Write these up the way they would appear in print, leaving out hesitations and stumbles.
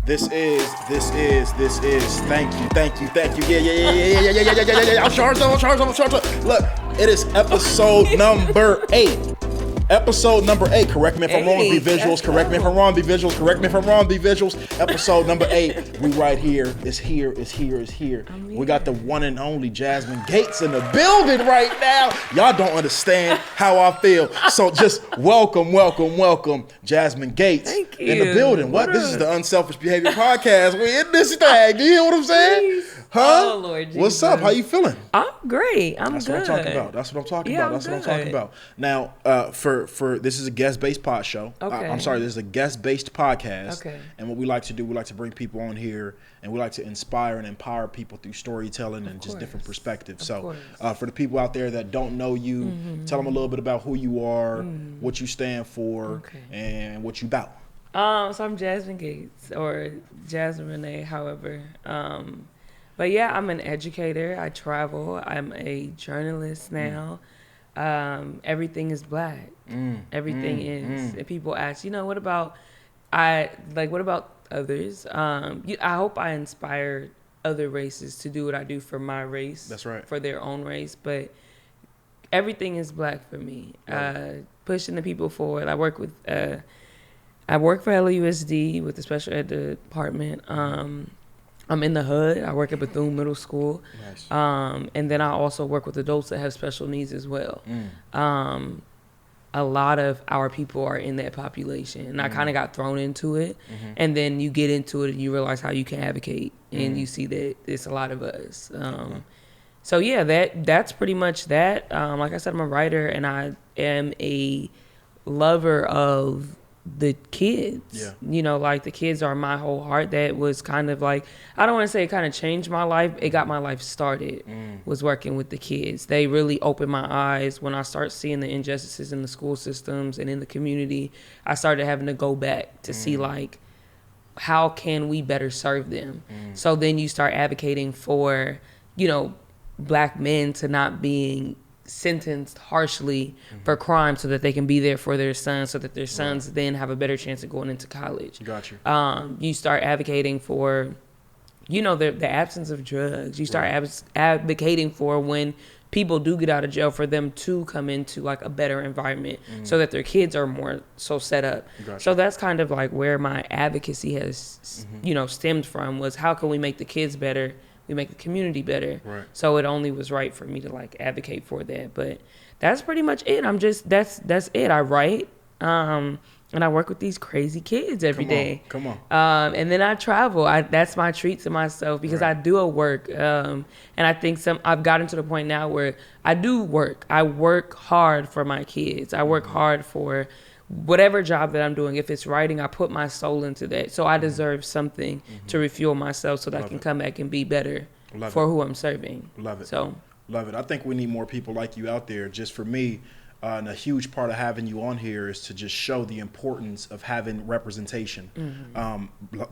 This is. Thank you. Yeah. I'm sharp. Look, it is episode number 8. Episode number 8. Correct me if I'm wrong. Be visuals. Correct me if I'm wrong. Be visuals. Episode number 8. We right here. It's here. We got the one and only Jasmine Gates in the building right now. Y'all don't understand how I feel. So just welcome, Jasmine Gates in the building. What? This is the Unselfish Behavior Podcast. We in this thing. Do you hear what I'm saying? Please. Huh? Oh, Lord Jesus. What's up? How you feeling? I'm great. That's good. That's what I'm talking about. Now, for this is a guest-based pod show. Okay. This is a guest-based podcast. Okay. And what we like to do, we like to bring people on here, and we like to inspire and empower people through storytelling and just different perspectives. So, for the people out there that don't know you, tell them a little bit about who you are, what you stand for, and what you about. So I'm Jasmine Gates, or Jasmine Renee, however. But yeah, I'm an educator. I travel. I'm a journalist now. Everything is black. Everything is. And people ask, what about others? I hope I inspire other races to do what I do for my race. That's right. For their own race. But everything is black for me. Right. Pushing the people forward. I work for LAUSD with the special ed department. I'm in the hood. I work at Bethune Middle School. Nice. And then I also work with adults that have special needs as well. A lot of our people are in that population. And I kind of got thrown into it. And then you get into it and you realize how you can advocate. And you see that it's a lot of us. So yeah, that's pretty much that. Like I said, I'm a writer and I am a lover of the kids. The kids are my whole heart. That was kind of like, I don't want to say it kind of changed my life. It got my life started, was working with the kids. They really opened my eyes when I start seeing the injustices in the school systems and in the community. I started having to go back to see how can we better serve them? So then you start advocating for, black men to not being sentenced harshly for crime so that they can be there for their sons, so that their sons then have a better chance of going into college. Got you. You start advocating for, the absence of drugs. You start advocating for when people do get out of jail, for them to come into a better environment so that their kids are more so set up. Gotcha. So that's kind of where my advocacy has, stemmed from, was how can we make the kids better? We make the community better. Right. So it only was right for me to advocate for that. But that's pretty much it. That's it. I write, and I work with these crazy kids every day. Come on. And then I travel. That's my treat to myself, because I do a work. And I think I've gotten to the point now where I do work. I work hard for my kids. I work hard for whatever job that I'm doing. If it's writing, I put my soul into that. So I deserve something to refuel myself so that I can come back and be better for who I'm serving. Love it. So love it. I think we need more people like you out there. Just for me, and a huge part of having you on here is to just show the importance of having representation,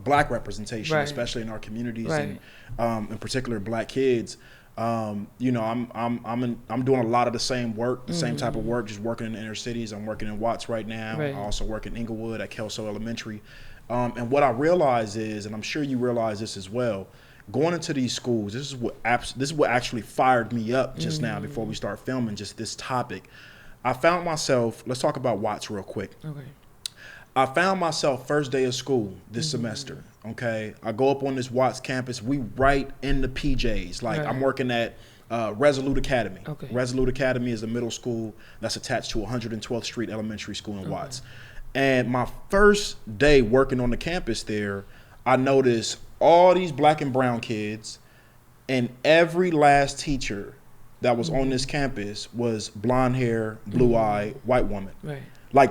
black representation, especially in our communities, and in particular black kids. I'm doing a lot of the same work, the same type of work, just working in the inner cities. I'm working in Watts right now. I also work in Inglewood at Kelso Elementary. And what I realize is, and I'm sure you realize this as well, going into these schools, this is what actually fired me up just now before we start filming just this topic. I found myself, let's talk about Watts real quick. Okay. I found myself first day of school this semester, okay? I go up on this Watts campus. We right in the PJs. I'm working at Revolt Academy. Okay. Revolt Academy is a middle school that's attached to 112th Street Elementary School in Watts. And my first day working on the campus there, I noticed all these black and brown kids, and every last teacher that was on this campus was blonde hair, blue eye, white woman. Right.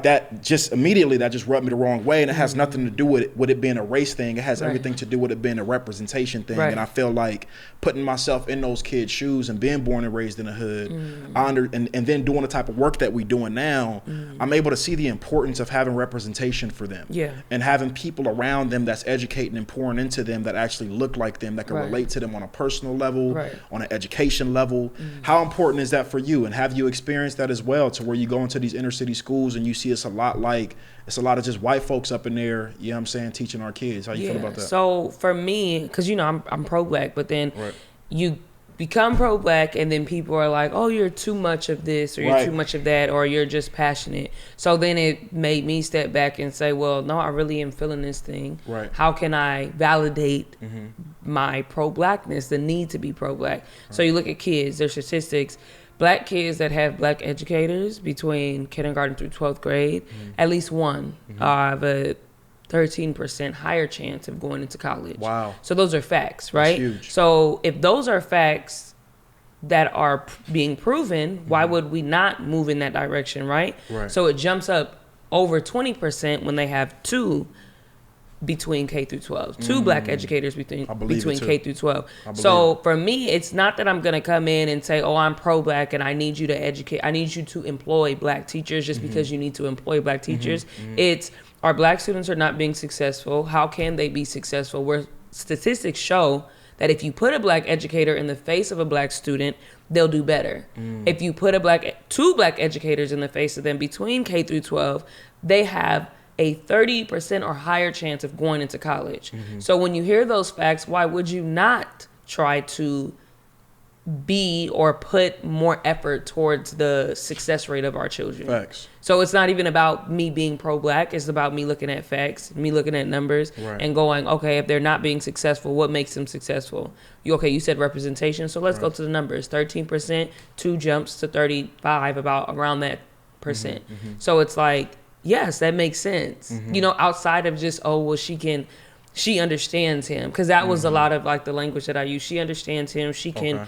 That just immediately, that just rubbed me the wrong way. And it has nothing to do with it being a race thing. It has everything to do with it being a representation thing. And I feel like putting myself in those kids' shoes and being born and raised in the hood, and then doing the type of work that we're doing now, I'm able to see the importance of having representation for them. And having people around them that's educating and pouring into them that actually look like them, that can relate to them on a personal level, on an education level. How important is that for you? And have you experienced that as well, to where you go into these inner city schools and you you see it's a lot of just white folks up in there, you know what I'm saying, teaching our kids. How you feel about that? So for me, because, you know, I'm pro-black, but then Right. you become pro-black and then people are like, oh, you're too much of this or you're Right. too much of that or you're just passionate. So then it made me step back and say, well, no, I really am feeling this thing. Right. How can I validate my pro-blackness, the need to be pro-black? Right. So you look at kids, their statistics, black kids that have black educators between kindergarten through 12th grade, at least one have a 13% higher chance of going into college. Wow. So those are facts, right? That's huge. So if those are facts that are being proven, why would we not move in that direction, right? Right. So it jumps up over 20% when they have two between K through 12, two black educators between K through 12. So for me, it's not that I'm going to come in and say, oh, I'm pro-black and I need you to educate. I need you to employ black teachers just because you need to employ black teachers. It's our black students are not being successful. How can they be successful? Where statistics show that if you put a black educator in the face of a black student, they'll do better. If you put two black educators in the face of them between K through 12, they have a 30% or higher chance of going into college. So when you hear those facts, why would you not try to be or put more effort towards the success rate of our children? Facts. So it's not even about me being pro-black. It's about me looking at facts, me looking at numbers, and going, okay, if they're not being successful, what makes them successful? You said representation, so let's go to the numbers. 13%, 2 jumps to 35, about around that percent. So it's like, yes, that makes sense. You know, outside of just, oh, well, she understands him. Because that was a lot of like the language that I use. She understands him. She can,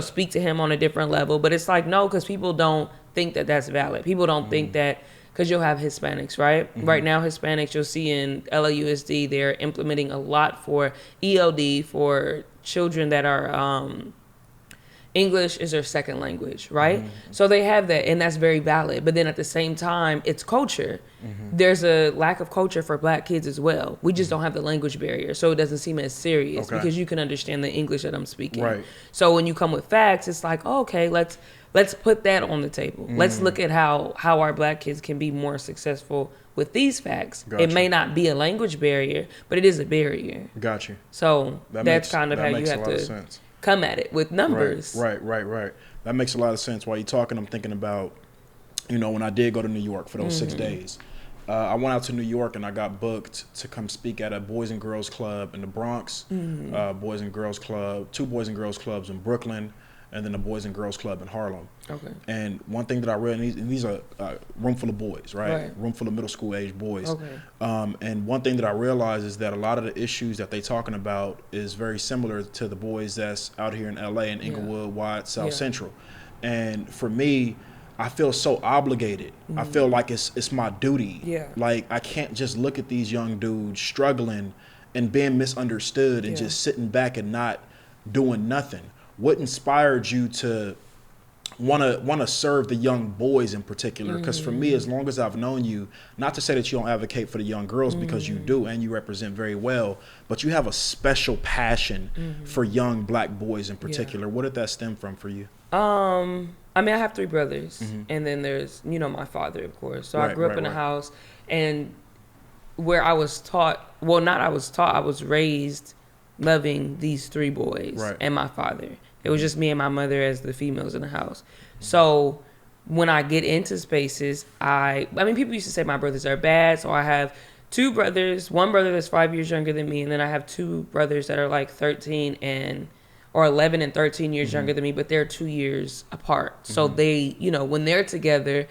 speak to him on a different level. But it's like, no, because people don't think that that's valid. People don't think that, because you'll have Hispanics, right? Right now, Hispanics, you'll see in LAUSD, they're implementing a lot for ELD for children that are English is their second language, right? So they have that, and that's very valid. But then at the same time, it's culture. There's a lack of culture for black kids as well. We just don't have the language barrier, so it doesn't seem as serious because you can understand the English that I'm speaking. Right. So when you come with facts, it's like, oh, okay, let's put that on the table. Let's look at how our black kids can be more successful with these facts. Gotcha. It may not be a language barrier, but it is a barrier. Got you. So that's kind of how you have to come at it with numbers. Right. That makes a lot of sense. While you're talking, I'm thinking about, when I did go to New York for those 6 days, I went out to New York and I got booked to come speak at a Boys and Girls Club in the Bronx, Boys and Girls Club, 2 Boys and Girls Clubs in Brooklyn, and then a Boys and Girls Club in Harlem. Okay. And one thing that I really, and these are a room full of boys, right? Room full of middle school age boys. Okay. And one thing that I realized is that a lot of the issues that they talking about is very similar to the boys that's out here in LA and Inglewood, Watts, South Central. And for me, I feel so obligated. I feel like it's my duty. Yeah. Like I can't just look at these young dudes struggling and being misunderstood and just sitting back and not doing nothing. What inspired you to want to serve the young boys in particular? Because for me, as long as I've known you, not to say that you don't advocate for the young girls, because you do and you represent very well, but you have a special passion for young black boys in particular. What did that stem from for you? I mean, I have 3 brothers, and then there's, my father, of course. So I grew up in a house, and where I was taught, I was raised loving these 3 boys and my father. It was just me and my mother as the females in the house. So when I get into spaces, I mean, people used to say my brothers are bad. So I have 2 brothers, one brother that's 5 years younger than me, and then I have 2 brothers that are like 11 and 13 years younger than me, but they're 2 years apart. So they, when they're together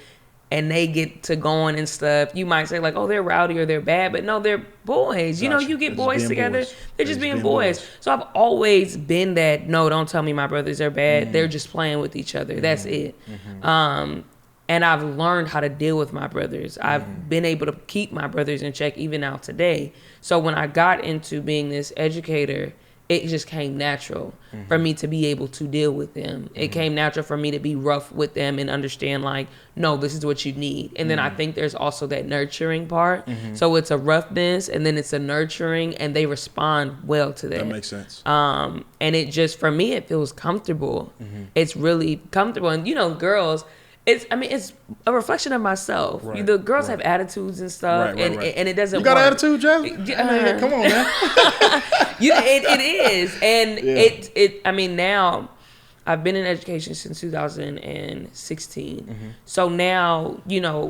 and they get to going and stuff, you might say like, oh, they're rowdy or they're bad, but no, they're boys. Gotcha. You get boys together, they're just being boys. So I've always been that, no, don't tell me my brothers are bad. They're just playing with each other. That's it. And I've learned how to deal with my brothers. I've been able to keep my brothers in check even now today. So when I got into being this educator, it just came natural for me to be able to deal with them. It came natural for me to be rough with them and understand like, no, this is what you need. And then I think there's also that nurturing part. So it's a roughness and then it's a nurturing, and they respond well to that. That makes sense. And it just, for me, it feels comfortable. It's really comfortable. And girls, it's a reflection of myself. Right, The girls right. have attitudes and stuff, Right, right. and it doesn't. You got work. attitude, Jasmine? Come on, man. It is, and Yeah. I mean, now I've been in education since 2016. Mm-hmm. So now,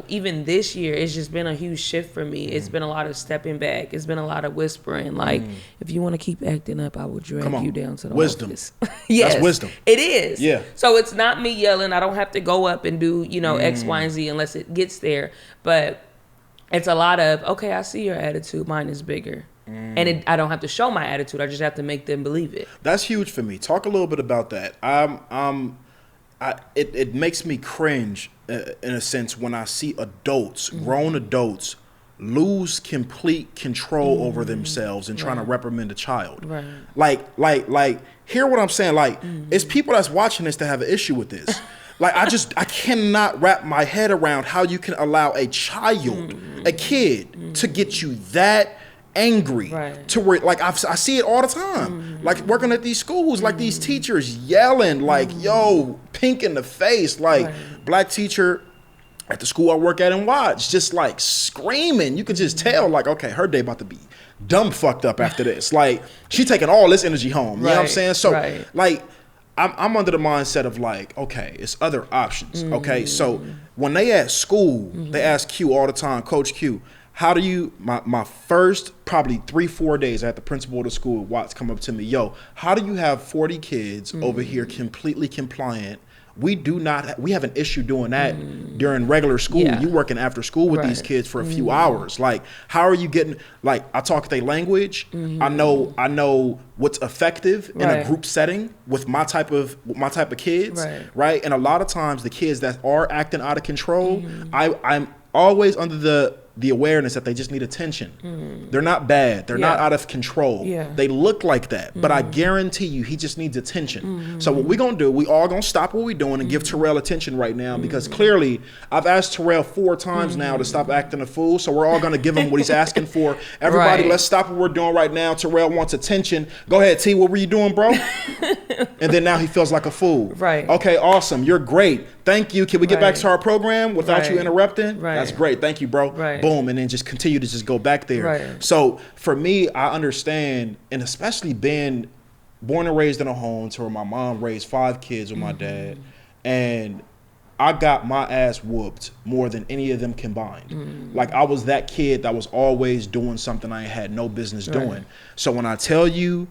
even this year, it's just been a huge shift for me. It's been a lot of stepping back. It's been a lot of whispering. Like, if you want to keep acting up, I will drag you down to the wisdom. office. Yes, That's wisdom. It is. Yeah. So it's not me yelling. I don't have to go up and do, X, Y, and Z unless it gets there. But it's a lot of, okay, I see your attitude. Mine is bigger. And I don't have to show my attitude. I just have to make them believe it. That's huge for me. Talk a little bit about that. It makes me cringe in a sense when I see adults, grown adults, lose complete control over themselves and trying to reprimand a child. Right. Like, hear what I'm saying? Like, it's people that's watching this that have an issue with this. Like, I cannot wrap my head around how you can allow a child, a kid, to get you that angry, to where, like, I see it all the time. Like, working at these schools, like, these teachers yelling, like, yo, pink in the face, like, black teacher at the school I work at and watch, just like screaming. You could just tell, like, okay, her day about to be dumb fucked up after this. Like, she taking all this energy home. You know what I'm saying? So, like, I'm under the mindset of, like, okay, it's other options. Okay, so when they at school, they ask Q all the time, Coach Q, how do you, my first probably 3-4 days, I had the principal of the school, Watts, come up to me, yo, how do you have 40 kids over here completely compliant? We have an issue doing that during regular school. You working after school with these kids for a few hours. Like, how are you getting, like, I talk their language. I know what's effective in a group setting with my type of kids. Right. And a lot of times the kids that are acting out of control, I'm always under the awareness that they just need attention. They're not bad. They're not out of control. They look like that. But I guarantee you, he just needs attention. So what we're going to do, we all going to stop what we're doing and give Terrell attention right now, because clearly I've asked Terrell 4 times now to stop acting a fool. So we're all going to give him what he's asking for. Everybody, let's stop what we're doing right now. Terrell wants attention. Go ahead, T. What were you doing, bro? And then now he feels like a fool. Okay, awesome. You're great. Thank you. Can we get back to our program without you interrupting? That's great. Thank you, bro. Boom. And then just continue to just go back there. So for me, I understand, and especially being born and raised in a home to where my mom raised 5 kids with my dad, and I got my ass whooped more than any of them combined. Like, I was that kid that was always doing something I had no business doing. So when I tell you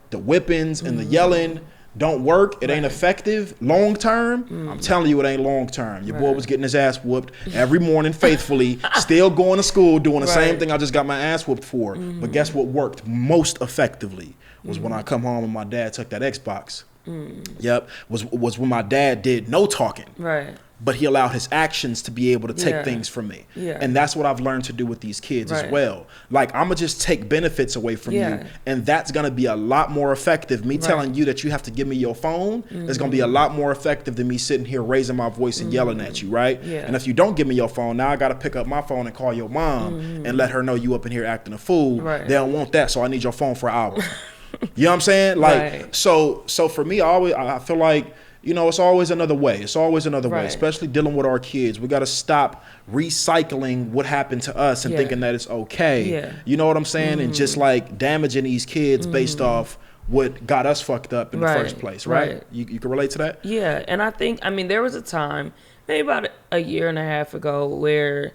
the whippings and the yelling don't work, it ain't effective long term, I'm telling you, it ain't long term. Your boy was getting his ass whooped every morning faithfully, still going to school, doing the same thing I just got my ass whooped for. But guess what worked most effectively was when I come home and my dad took that Xbox. Was when my dad did no talking. But he allowed his actions to be able to take things from me. And that's what I've learned to do with these kids as well. Like, I'm going to just take benefits away from you. And that's going to be a lot more effective. Me telling you that you have to give me your phone is going to be a lot more effective than me sitting here raising my voice and yelling at you, right? And if you don't give me your phone, now I got to pick up my phone and call your mom and let her know you up in here acting a fool. They don't want that, so I need your phone for an hour. You know what I'm saying? Like, so for me, I feel like, you know, it's always another way. It's always another way, especially dealing with our kids. We got to stop recycling what happened to us and thinking that it's okay. You know what I'm saying? And just like damaging these kids based off what got us fucked up in the first place, right? You can relate to that? Yeah, and I think, I mean, there was a time, maybe about a year and a half ago, where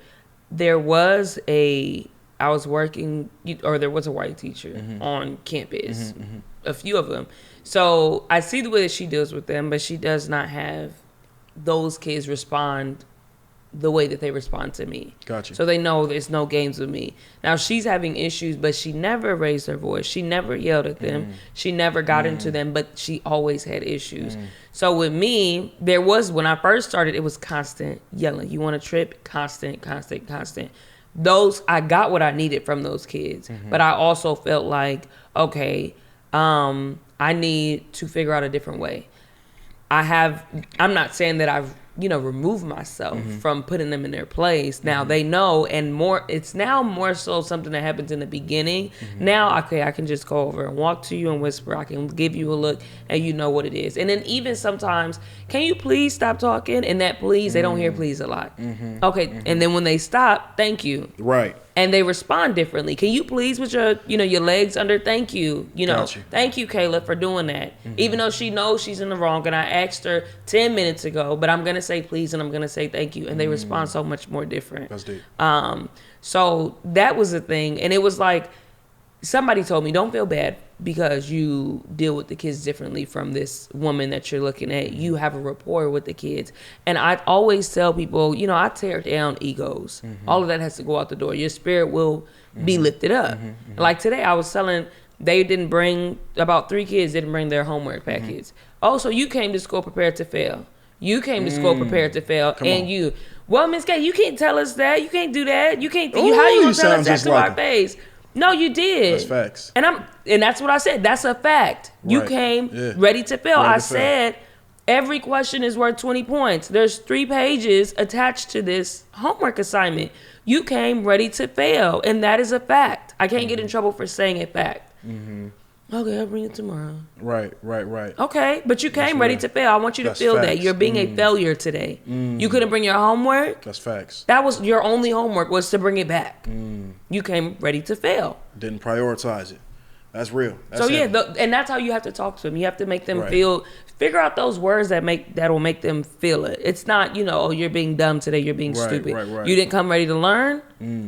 there was I was working, or there was a white teacher on campus, a few of them. So I see the way that she deals with them, but she does not have those kids respond the way that they respond to me. Gotcha. So they know there's no games with me. Now she's having issues, but she never raised her voice. She never yelled at them. She never got into them, but she always had issues. So with me, there was, when I first started, it was constant yelling. You want to trip? Constant. Those, I got what I needed from those kids, but I also felt like, okay, I need to figure out a different way. I'm not saying that I've remove myself from putting them in their place. Now they know, and it's now more so something that happens in the beginning. Now, okay, I can just go over and walk to you and whisper. I can give you a look and you know what it is. And then even sometimes, can you please stop talking? And that please, they don't hear please a lot. Okay, and then when they stop, thank you. Right. And they respond differently. Can you please with your legs under? Thank you. Thank you, Kayla, for doing that. Even though she knows she's in the wrong, and I asked her 10 minutes ago, but I'm gonna say please and I'm gonna say thank you, and they respond so much more different. That's deep. So that was the thing, and it was like somebody told me, don't feel bad because you deal with the kids differently from this woman that you're looking at. You have a rapport with the kids. And I always tell people, I tear down egos. All of that has to go out the door. Your spirit will be lifted up. Like today, I was telling, about 3 kids didn't bring their homework packets. Oh, so you came to school prepared to fail. You came to school prepared to fail. Well, Miss K, you can't tell us that. You can't do that. You can't. How you gonna tell us that to our face? No, you did. That's facts. And that's what I said. That's a fact. You came ready to fail. I said every question is worth 20 points. There's 3 pages attached to this homework assignment. You came ready to fail, and that is a fact. I can't get in trouble for saying a fact. Okay, I'll bring it tomorrow. Right. Okay, but you came ready to fail. I want you to feel that. You're being a failure today. You couldn't bring your homework. That's facts. That was your only homework, was to bring it back. You came ready to fail. Didn't prioritize it. That's real. That's and that's how you have to talk to them. You have to make them figure out those words that'll make them feel it. It's not, you're being dumb today, you're being stupid. Right. You didn't come ready to learn?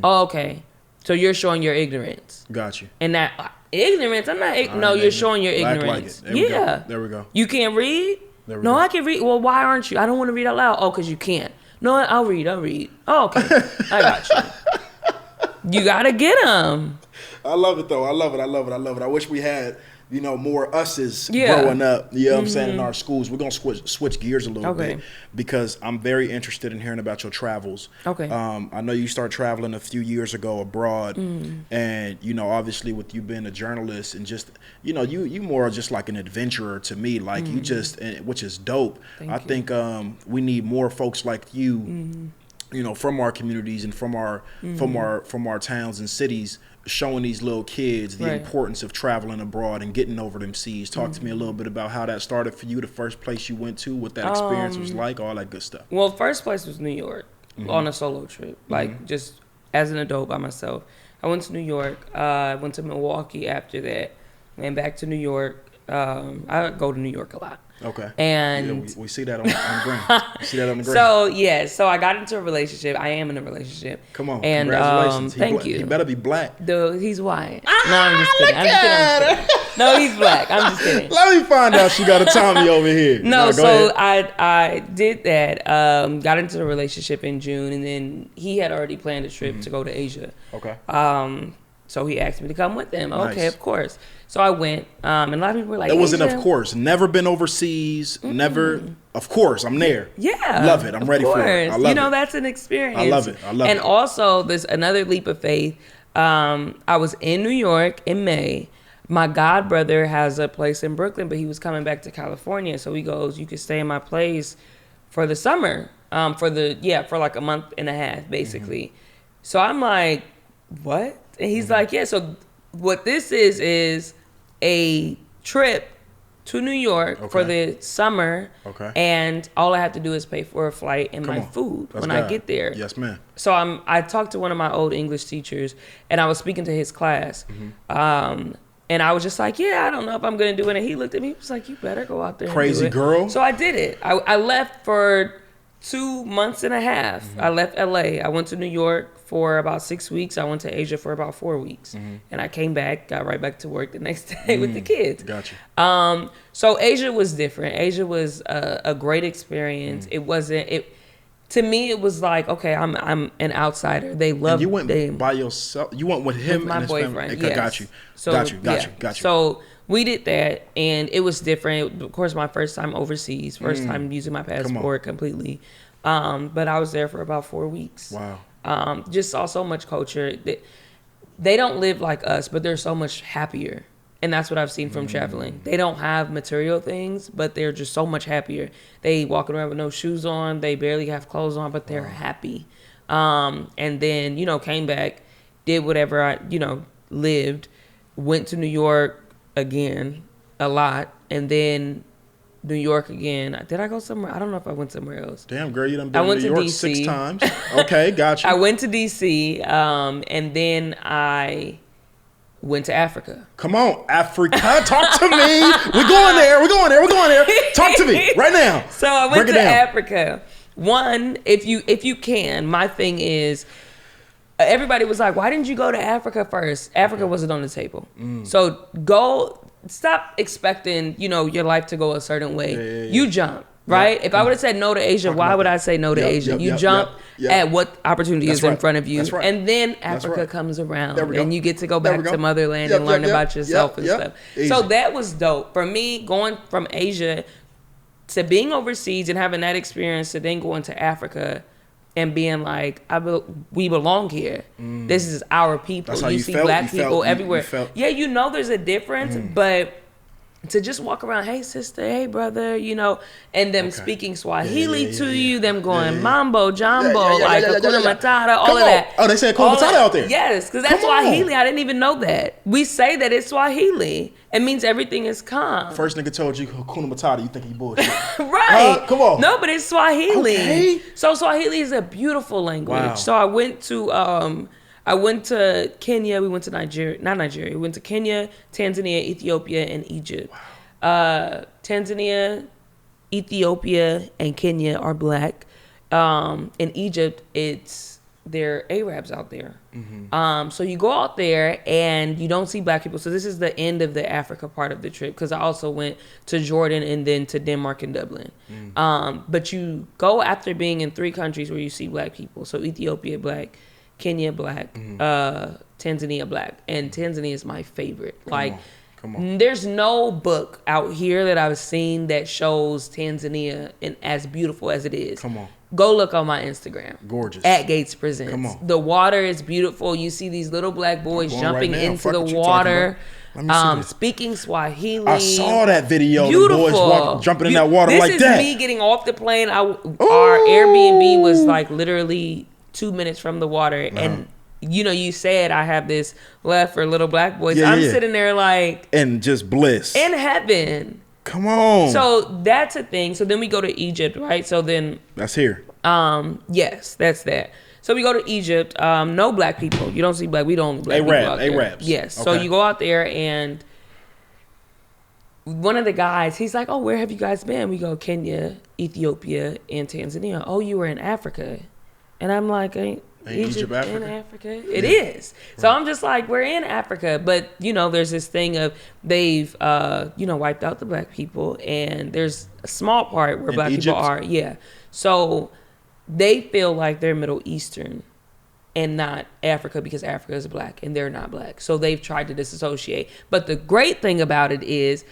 Oh, okay. So you're showing your ignorance. Got you. And that ignorance, I'm not. No, you're showing your ignorance. Like it. There we go. You can't read? No, I can read. Well, why aren't you? I don't want to read out loud. Oh, because you can't. No, I'll read. Oh, okay. I got you. You got to get them. I love it, though. I love it. I wish we had, more us's growing up, you know what I'm saying, in our schools. We're going to switch gears a little bit because I'm very interested in hearing about your travels. Okay. I know you started traveling a few years ago abroad, and, obviously with you being a journalist and just, you more just like an adventurer to me, like you just, which is dope. I think we need more folks like you, from our communities and from our towns and cities, showing these little kids the importance of traveling abroad and getting over them seas. Talk to me a little bit about how that started for you, the first place you went to, what that experience was like, all that good stuff. Well, first place was New York on a solo trip, like just as an adult by myself. I went to New York. I went to Milwaukee after that, and back to New York. I go to New York a lot. Okay. And we see that on the gram. See that on the gram. So I got into a relationship. I am in a relationship. Come on. And congratulations. Thank you. He better be black. Dude, he's white. No, I'm just kidding. I'm just kidding. No, he's black. I'm just kidding. Let me find out she got a Tommy over here. No, so I did that. Got into the relationship in June, and then he had already planned a trip to go to Asia. Okay. So he asked me to come with him. Nice. Okay, of course. So I went, and a lot of people were like, it wasn't of course. Never been overseas. Never. Of course, I'm there. Yeah. Love it. I'm ready for it. I love it. That's an experience. I love it. And also, there's another leap of faith. I was in New York in May. My god brother has a place in Brooklyn, but he was coming back to California. So he goes, you could stay in my place for the summer, for like a month and a half, basically. So I'm like, what? And he's like, yeah. So what this is a trip to New York for the summer. Okay. And all I have to do is pay for a flight and my food when I get there. Yes, ma'am. So I talked to one of my old English teachers, and I was speaking to his class. And I was just like, yeah, I don't know if I'm going to do it. And he looked at me, he was like, you better go out there Crazy and do it. Girl. So I did it. I left for 2 months and a half. I left LA. I went to New York for about 6 weeks. I went to Asia for about 4 weeks. And I came back, got right back to work the next day with the kids. Gotcha. So Asia was different. Asia was a great experience. It wasn't, to me, it was like, okay, I'm an outsider. They love. You went by yourself. You went with him with my and his boyfriend. family. Yes. Got you. So, got you. So we did that, and it was different. Of course, my first time overseas, first time using my passport completely. But I was there for about 4 weeks. Wow. Just saw so much culture. They don't live like us, but they're so much happier. And that's what I've seen from traveling. They don't have material things, but they're just so much happier. They walking around with no shoes on. They barely have clothes on, but they're happy. And then, came back, did whatever I, lived, went to New York again a lot, and then New York again. Did I go somewhere? I don't know if I went somewhere else. Damn, girl, you done been to New York DC 6 times. Okay, gotcha. I went to DC, and then I went to Africa. Come on, Africa. Talk to me. We're going there. Talk to me right now. So I went to Africa. One, if you can, my thing is, everybody was like, why didn't you go to Africa first? Africa wasn't on the table. So stop expecting, your life to go a certain way. Yeah. You jump. Right? If I would have said no to Asia, why would I say no to Asia? You jump at what opportunity is in front of you. Right. And then Africa comes around and you get to go back to motherland and learn about yourself and stuff. Easy. So that was dope. For me, going from Asia to being overseas and having that experience to then going to Africa and being like, we belong here. This is our people. That's how you see felt? Black people everywhere. You there's a difference, but to just walk around, hey sister, hey brother, and them speaking Swahili to you, them going mambo, jumbo, Hakuna Matata, all of that. Oh, they say Hakuna Matata out there. Yes, because that's Swahili. I didn't even know that. We say that it's Swahili. It means everything is calm. First nigga told you Hakuna Matata, you think he bullshit. Right. Come on. No, but it's Swahili. Okay. So Swahili is a beautiful language. Wow. So I went to Kenya. We went to Nigeria. Not Nigeria. We went to Kenya, Tanzania, Ethiopia, and Egypt. Tanzania, Ethiopia, and Kenya are Black. In Egypt, they're Arabs out there. So you go out there and you don't see Black people. So this is the end of the Africa part of the trip, because I also went to Jordan and then to Denmark and Dublin. But you go after being in 3 countries where you see Black people. So Ethiopia Black, Kenya Black, Tanzania Black, and Tanzania is my favorite. Come on. There's no book out here that I've seen that shows Tanzania as beautiful as it is. Come on. Go look on my Instagram. Gorgeous. At Gates Presents. Come on. The water is beautiful. You see these little Black boys jumping into the water, speaking Swahili. I saw that video. Beautiful. The boys jumping in that water like that. This is me getting off the plane. Our Airbnb was literally 2 minutes from the water, and you said I have this left for little Black boys. I'm sitting there and just bliss in heaven. Come on. So that's a thing. So then we go to Egypt, right? So then that's here. Yes, that's that. So we go to Egypt. No Black people. You don't see Black. We don't Black people out there. Arabs. Yes. Okay. So you go out there and one of the guys, he's like, "Oh, where have you guys been?" We go Kenya, Ethiopia, and Tanzania. Oh, you were in Africa, and I'm like, Egypt, Africa? In Africa? It is. Right. So I'm just like, we're in Africa. But, there's this thing of they've, wiped out the Black people. And there's a small part where Black people are. Yeah. So they feel like they're Middle Eastern and not Africa because Africa is Black and they're not Black. So they've tried to disassociate. But the great thing about it is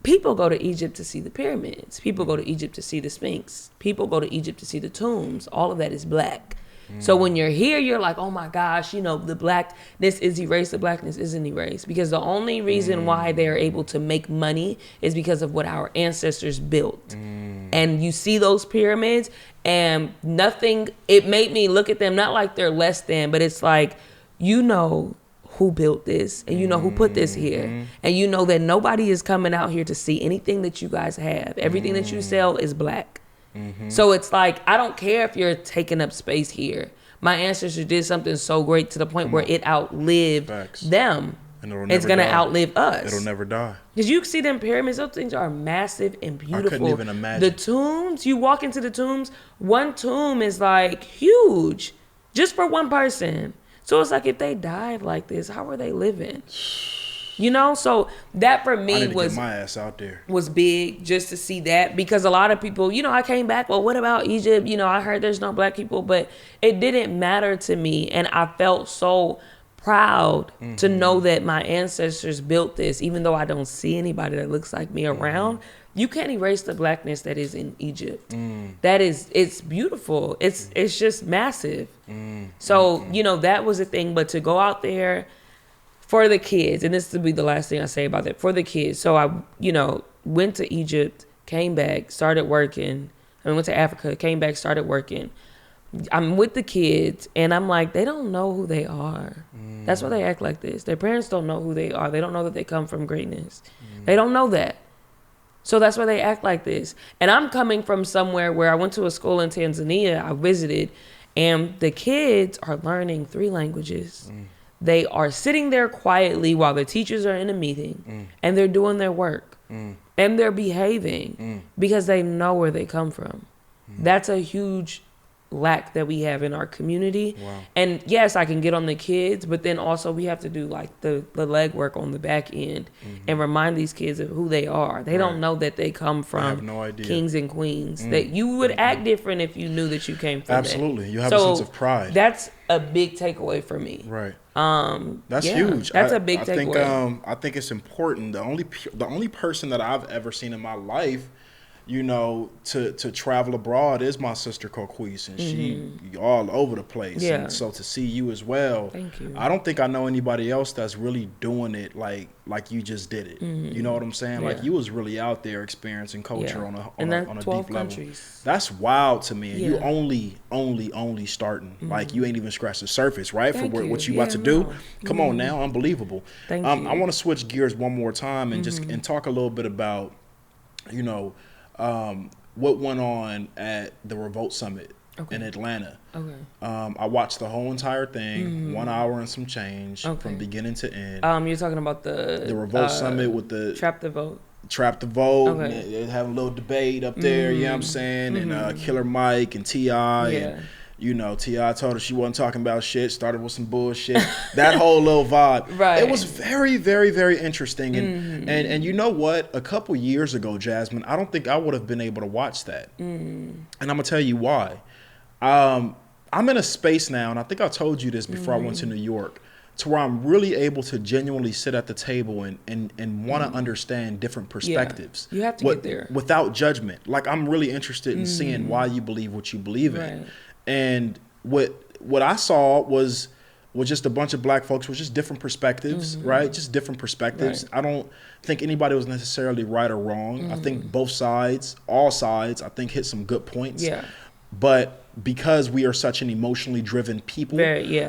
people go to Egypt to see the pyramids. People go to Egypt to see the Sphinx. People go to Egypt to see the tombs. All of that is Black. So when you're here, you're like, oh my gosh, the Blackness is erased, the Blackness isn't erased. Because the only reason why they're able to make money is because of what our ancestors built. And you see those pyramids and it made me look at them, not like they're less than, but it's like, who built this and who put this here. And that nobody is coming out here to see anything that you guys have. Everything that you sell is Black. So it's like, I don't care if you're taking up space here. My ancestors did something so great to the point where it outlived them. And it's going to outlive us. It'll never die. Because you see them pyramids, those things are massive and beautiful. I couldn't even imagine. The tombs, you walk into the tombs, one tomb is huge just for one person. So it's like, if they died like this, how are they living? So that for me get my ass out there. Was big just to see that, because a lot of people, I came back, well, what about Egypt? I heard there's no Black people, but it didn't matter to me. And I felt so proud to know that my ancestors built this, even though I don't see anybody that looks like me around. You can't erase the Blackness that is in Egypt. It's beautiful. It's just massive. So, that was a thing. But to go out there for the kids, and this will be the last thing I say about that, for the kids. So I, went to Egypt, came back, started working. I went to Africa, came back, started working. I'm with the kids, and I'm like, they don't know who they are. That's why they act like this. Their parents don't know who they are. They don't know that they come from greatness. They don't know that. So that's why they act like this. And I'm coming from somewhere where I went to a school in Tanzania, I visited, and the kids are learning 3 languages. They are sitting there quietly while the teachers are in a meeting, and they're doing their work, and they're behaving because they know where they come from. That's a huge lack that we have in our community. Wow. And yes, I can get on the kids, but then also we have to do like the legwork on the back end and remind these kids of who they are. They don't know that they come from kings and queens. That you would act different if you knew that you came from Absolutely. that. You have a sense of pride. That's a big takeaway for me. Right. That's huge. That's a big takeaway. I think it's important. The only person that I've ever seen in my life, to travel abroad is my sister Coquise, and she all over the place. Yeah. And so to see you as well, thank you. I don't think I know anybody else that's really doing it like you just did it. You know what I'm saying? Yeah. Like you was really out there experiencing culture on a 12 deep countries. level. That's wild to me. And you only starting. Like you ain't even scratched the surface, right? Thank For you. what you about to do. Come on now, unbelievable. Thank you. I want to switch gears one more time and just talk a little bit about, what went on at the Revolt Summit in Atlanta. Okay. I watched the whole entire thing, 1 hour and some change from beginning to end. You're talking about the Revolt Summit with the Trap the Vote. Okay. They having a little debate up there, you know what I'm saying? And Killer Mike and T.I. and T.I. told her she wasn't talking about shit, started with some bullshit. That whole little vibe. Right. It was very, very, very interesting. And you know what? A couple years ago, Jasmine, I don't think I would have been able to watch that. And I'm going to tell you why. I'm in a space now, and I think I told you this before I went to New York, to where I'm really able to genuinely sit at the table and want to understand different perspectives. Yeah. You have to get there. Without judgment. Like, I'm really interested in seeing why you believe what you believe in. And what I saw was just a bunch of black folks with just different perspectives, right? Just different perspectives. Right. I don't think anybody was necessarily right or wrong. I think both sides, all sides, I think hit some good points. Yeah. But because we are such an emotionally driven people,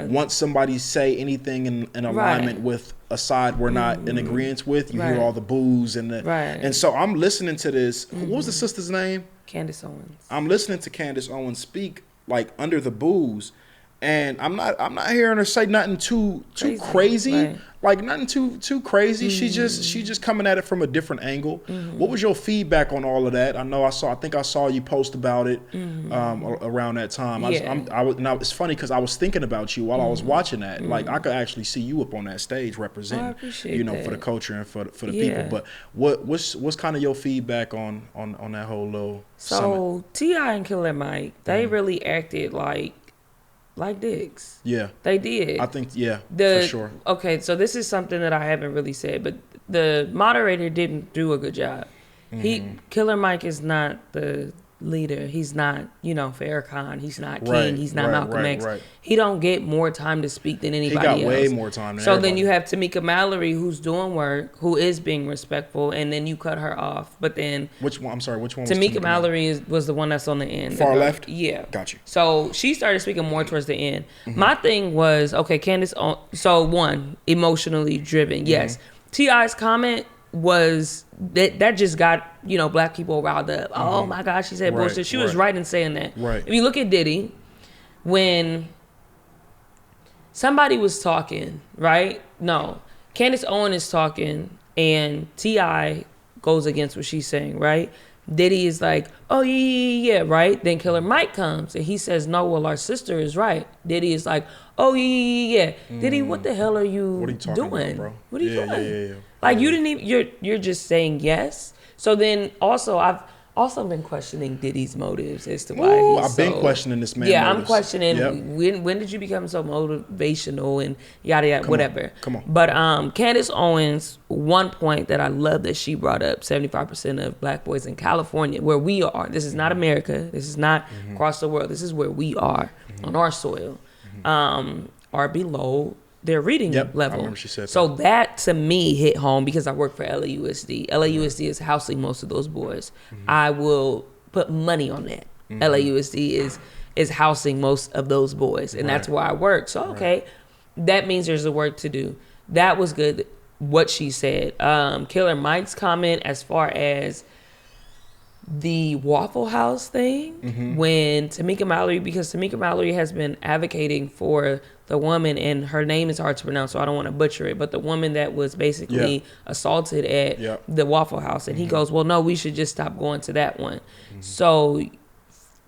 once somebody say anything in alignment with a side we're not in agreement with, you hear all the boos and the and so I'm listening to this. What was the sister's name? Candace Owens. I'm listening to Candace Owens speak like under the boos, and I'm not hearing her say nothing too crazy. Like nothing too crazy. She just coming at it from a different angle. What was your feedback on all of that? I think I saw you post about it around that time. It's funny because I was thinking about you while I was watching that. Like I could actually see you up on that stage representing, for the culture and for the people. But what's kind of your feedback on that whole little summit? T.I. and Killer Mike, they really acted like dicks. Yeah. They did. I think, for sure. Okay, so this is something that I haven't really said, but the moderator didn't do a good job. Killer Mike is not the leader. He's not, Farrakhan. He's not King. He's not Malcolm X. He don't get more time to speak than anybody else. He got way more time than So everybody. then you have Tamika Mallory, who's doing work, who is being respectful, and then you cut her off. But then which one? I'm sorry. Which one? Tamika Mallory was the one that's on the end. Far left. Yeah. Got you. So she started speaking more towards the end. My thing was Candace. So one, emotionally driven. Yes. T.I.'s comment was that just got black people riled up. Oh my gosh, she said bullshit. She was right in saying that. Right. If you look at Diddy, when somebody was talking, right? No, Candace Owens is talking, and T.I. goes against what she's saying, right? Diddy is like, oh yeah, right? Then Killer Mike comes and he says, no, well, our sister is right. Diddy is like, oh yeah. Diddy, what the hell are you doing? About, bro? What are you doing? Yeah. Like you didn't even, you're just saying yes. So then also I've also been questioning Diddy's motives as to why I've been questioning this man. Yeah, motives. I'm questioning when did you become so motivational and yada yada, whatever. Come on. But Candace Owens, one point that I love that she brought up, 75% of black boys in California, where we are, this is not America, this is not across the world, this is where we are on our soil, are below their reading level. I remember she said so that to me hit home because I work for LAUSD. LAUSD is housing most of those boys. I will put money on that. LAUSD is housing most of those boys, and that's where I work. So okay, that means there's a work to do. That was good. What she said. Killer Mike's comment as far as the Waffle House thing when Tamika Mallory, because Tamika Mallory has been advocating for the woman, and her name is hard to pronounce, so I don't want to butcher it, but the woman that was basically assaulted at the Waffle House, and he goes, well, no, we should just stop going to that one. So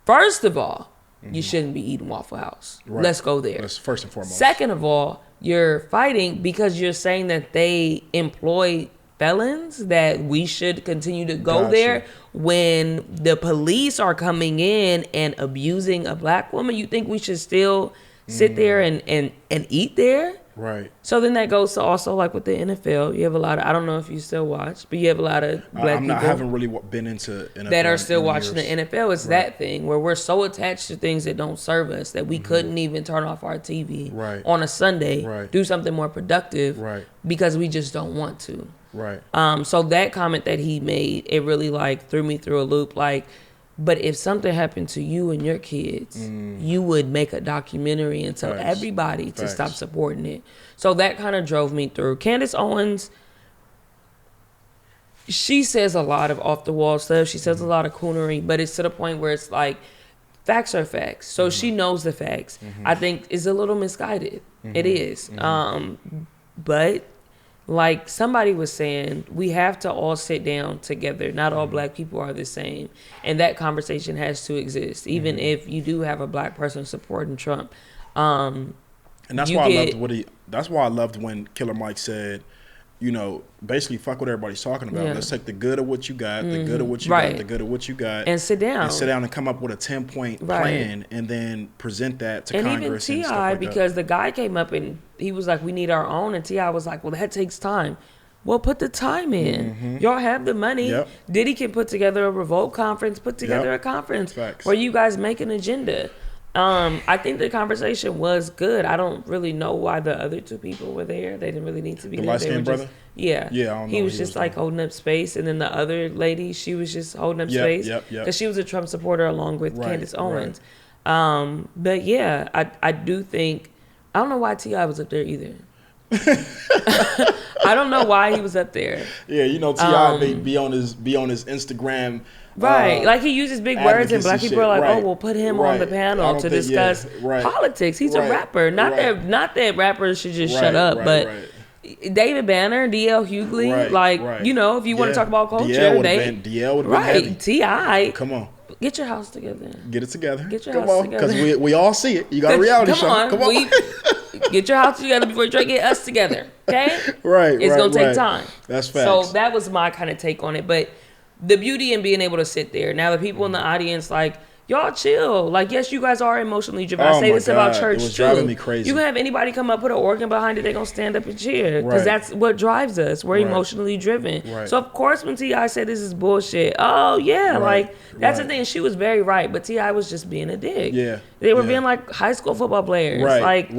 first of all, you shouldn't be eating Waffle House. Let's go there. That's first and foremost. Second of all, you're fighting because you're saying that they employ felons, that we should continue to go there when the police are coming in and abusing a black woman. You think we should still sit there and eat there? Right. So then that goes to also like with the NFL. You have a lot of, I don't know if you still watch, but you have a lot of black people. I haven't really been into NFL that are still watching the NFL. It's that thing where we're so attached to things that don't serve us that we couldn't even turn off our TV on a Sunday, do something more productive because we just don't want to. Right. So that comment that he made, it really like threw me through a loop. Like, but if something happened to you and your kids, you would make a documentary and tell everybody to stop supporting it. So that kind of drove me through. Candace Owens, she says a lot of off the wall stuff. She says a lot of coonery, but it's to the point where it's like, facts are facts. So she knows the facts. I think is a little misguided. It is. But like somebody was saying, we have to all sit down together. Not all black people are the same. And that conversation has to exist, even if you do have a black person supporting Trump. And that's why that's why I loved when Killer Mike said, you know, basically fuck what everybody's talking about. Let's take the good of what you got, the good of what you got, the good of what you got. And sit down. And come up with a 10-point plan and then present that to Congress. And even T.I., like because the guy came up and he was like, we need our own. And T.I. was like, well, that takes time. Well, put the time in. Y'all have the money. Diddy can put together a Revolt conference, put together a conference where you guys make an agenda. I think the conversation was good. I don't really know why the other two people were there. They didn't really need to be there. The light-skinned brother? Yeah. Yeah, I don't know. He was just like holding up space. And then the other lady, she was just holding up space. Because she was a Trump supporter along with Candace Owens. But yeah, I do think, I don't know why T.I. was up there either. I don't know why he was up there. Yeah, you know, T.I. be on his Instagram. Right, like he uses big words and black people are like, oh, we'll put him on the panel to discuss politics. He's a rapper. Not that rappers should just shut up, but David Banner, D.L. Hughley, you know, if you want to talk about culture, DL would have been heavy. T.I. Come on. Get your house together. Get it together. Get your house together. Because we all see it. You got a reality show. Come on. Get your house together before you try to get us together. Okay? Right. It's going to take time. That's facts. So that was my kind of take on it. But the beauty in being able to sit there. Now, the people in the audience, like, y'all chill. Like, yes, you guys are emotionally driven. I say this about church, too. It was driving me crazy. You can have anybody come up, put an organ behind it, they're going to stand up and cheer. Because that's what drives us. We're emotionally driven. So, of course, when T.I. said this is bullshit, that's the thing. She was very right. But T.I. was just being a dick. Yeah. They were being like high school football players. Right.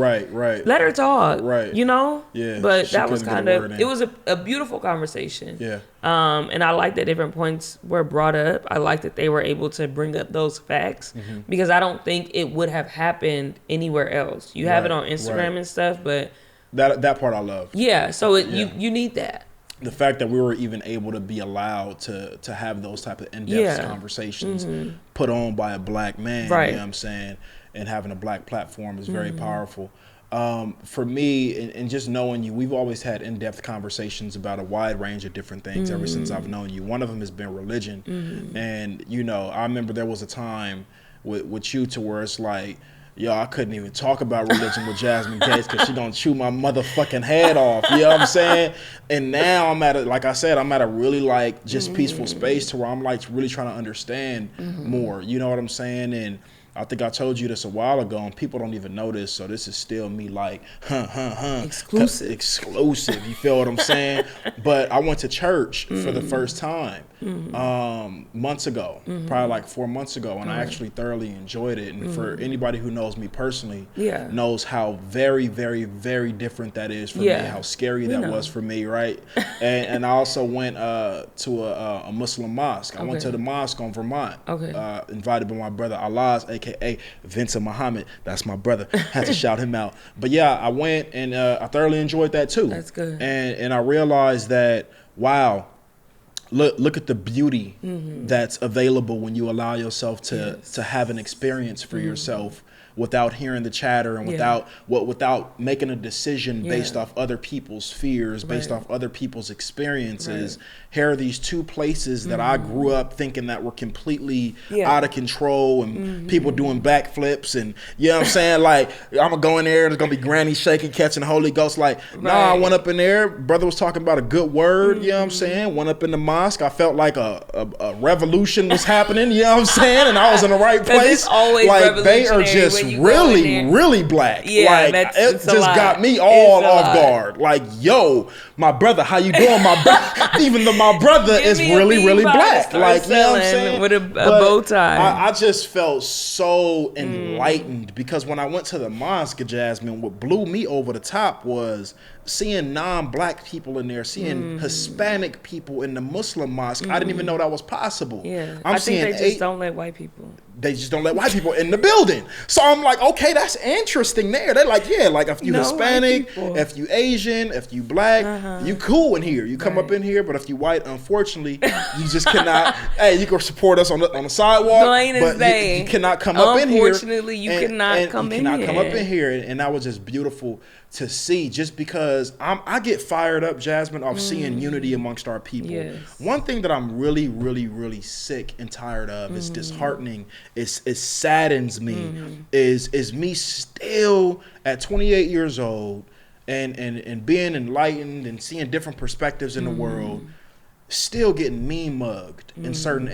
Let her talk. You know? Yeah. But that was kind of, it was a beautiful conversation. Yeah. And I like that different points were brought up. I like that they were able to bring up those facts because I don't think it would have happened anywhere else. You have it on Instagram and stuff, but that part I love. Yeah, so you need that. The fact that we were even able to be allowed to have those type of in-depth conversations put on by a black man, you know what I'm saying, and having a black platform is very powerful. For me, and just knowing you, we've always had in-depth conversations about a wide range of different things ever since I've known you. One of them has been religion. And, you know, I remember there was a time with you to where it's like, yo, I couldn't even talk about religion with Jasmine Gates because she gonna chew my motherfucking head off. You know what I'm saying? And now I'm at a really like just peaceful space to where I'm like really trying to understand more. You know what I'm saying? And I think I told you this a while ago, and people don't even know this, so this is still me like, Exclusive. You feel what I'm saying? But I went to church for the first time months ago, probably like 4 months ago, and I actually thoroughly enjoyed it. And for anybody who knows me personally, knows how very, very, very different that is for me, how scary that was for me, right? And I also went to a Muslim mosque. I went to the mosque on Vermont, invited by my brother Alaz, aka Vincent Muhammad. That's my brother. Had to shout him out. But yeah, I went and I thoroughly enjoyed that too. That's good. And I realized that, wow, look at the beauty that's available when you allow yourself to have an experience for yourself without hearing the chatter and without making a decision based off other people's fears, based off other people's experiences. Here are these two places that I grew up thinking that were completely out of control, and people doing backflips, and you know what I'm saying? Like, I'm gonna go in there, there's gonna be granny shaking, catching the Holy Ghost. Like, nah, I went up in there, brother was talking about a good word, you know what I'm saying? Went up in the mosque, I felt like a revolution was happening, you know what I'm saying? And I was in the right place. Like, they are just really black. Like, it just got me all off guard. Like, yo, my brother, how you doing, my brother? Even though my brother is really black. Like, you know what I'm saying? With a bow tie. I just felt so enlightened, because when I went to the mosque, Jasmine, what blew me over the top was seeing non-black people in there, seeing Hispanic people in the Muslim mosque. I didn't even know that was possible. I think they just don't let white people. They just don't let white people in the building. So I'm like, okay, that's interesting there. They're like, yeah, like if you Hispanic, if you Asian, if you black, you cool in here. You come up in here, but if you white, unfortunately, you just cannot. Hey, you can support us on the sidewalk, but you cannot come up in here. Unfortunately, you cannot come in here. You cannot come up in here, and that was just beautiful to see, just because I get fired up, Jasmine, off seeing unity amongst our people. One thing that I'm really sick and tired of, is disheartening, it saddens me, is me still at 28 years old and being enlightened and seeing different perspectives in the world, still getting mean mugged in certain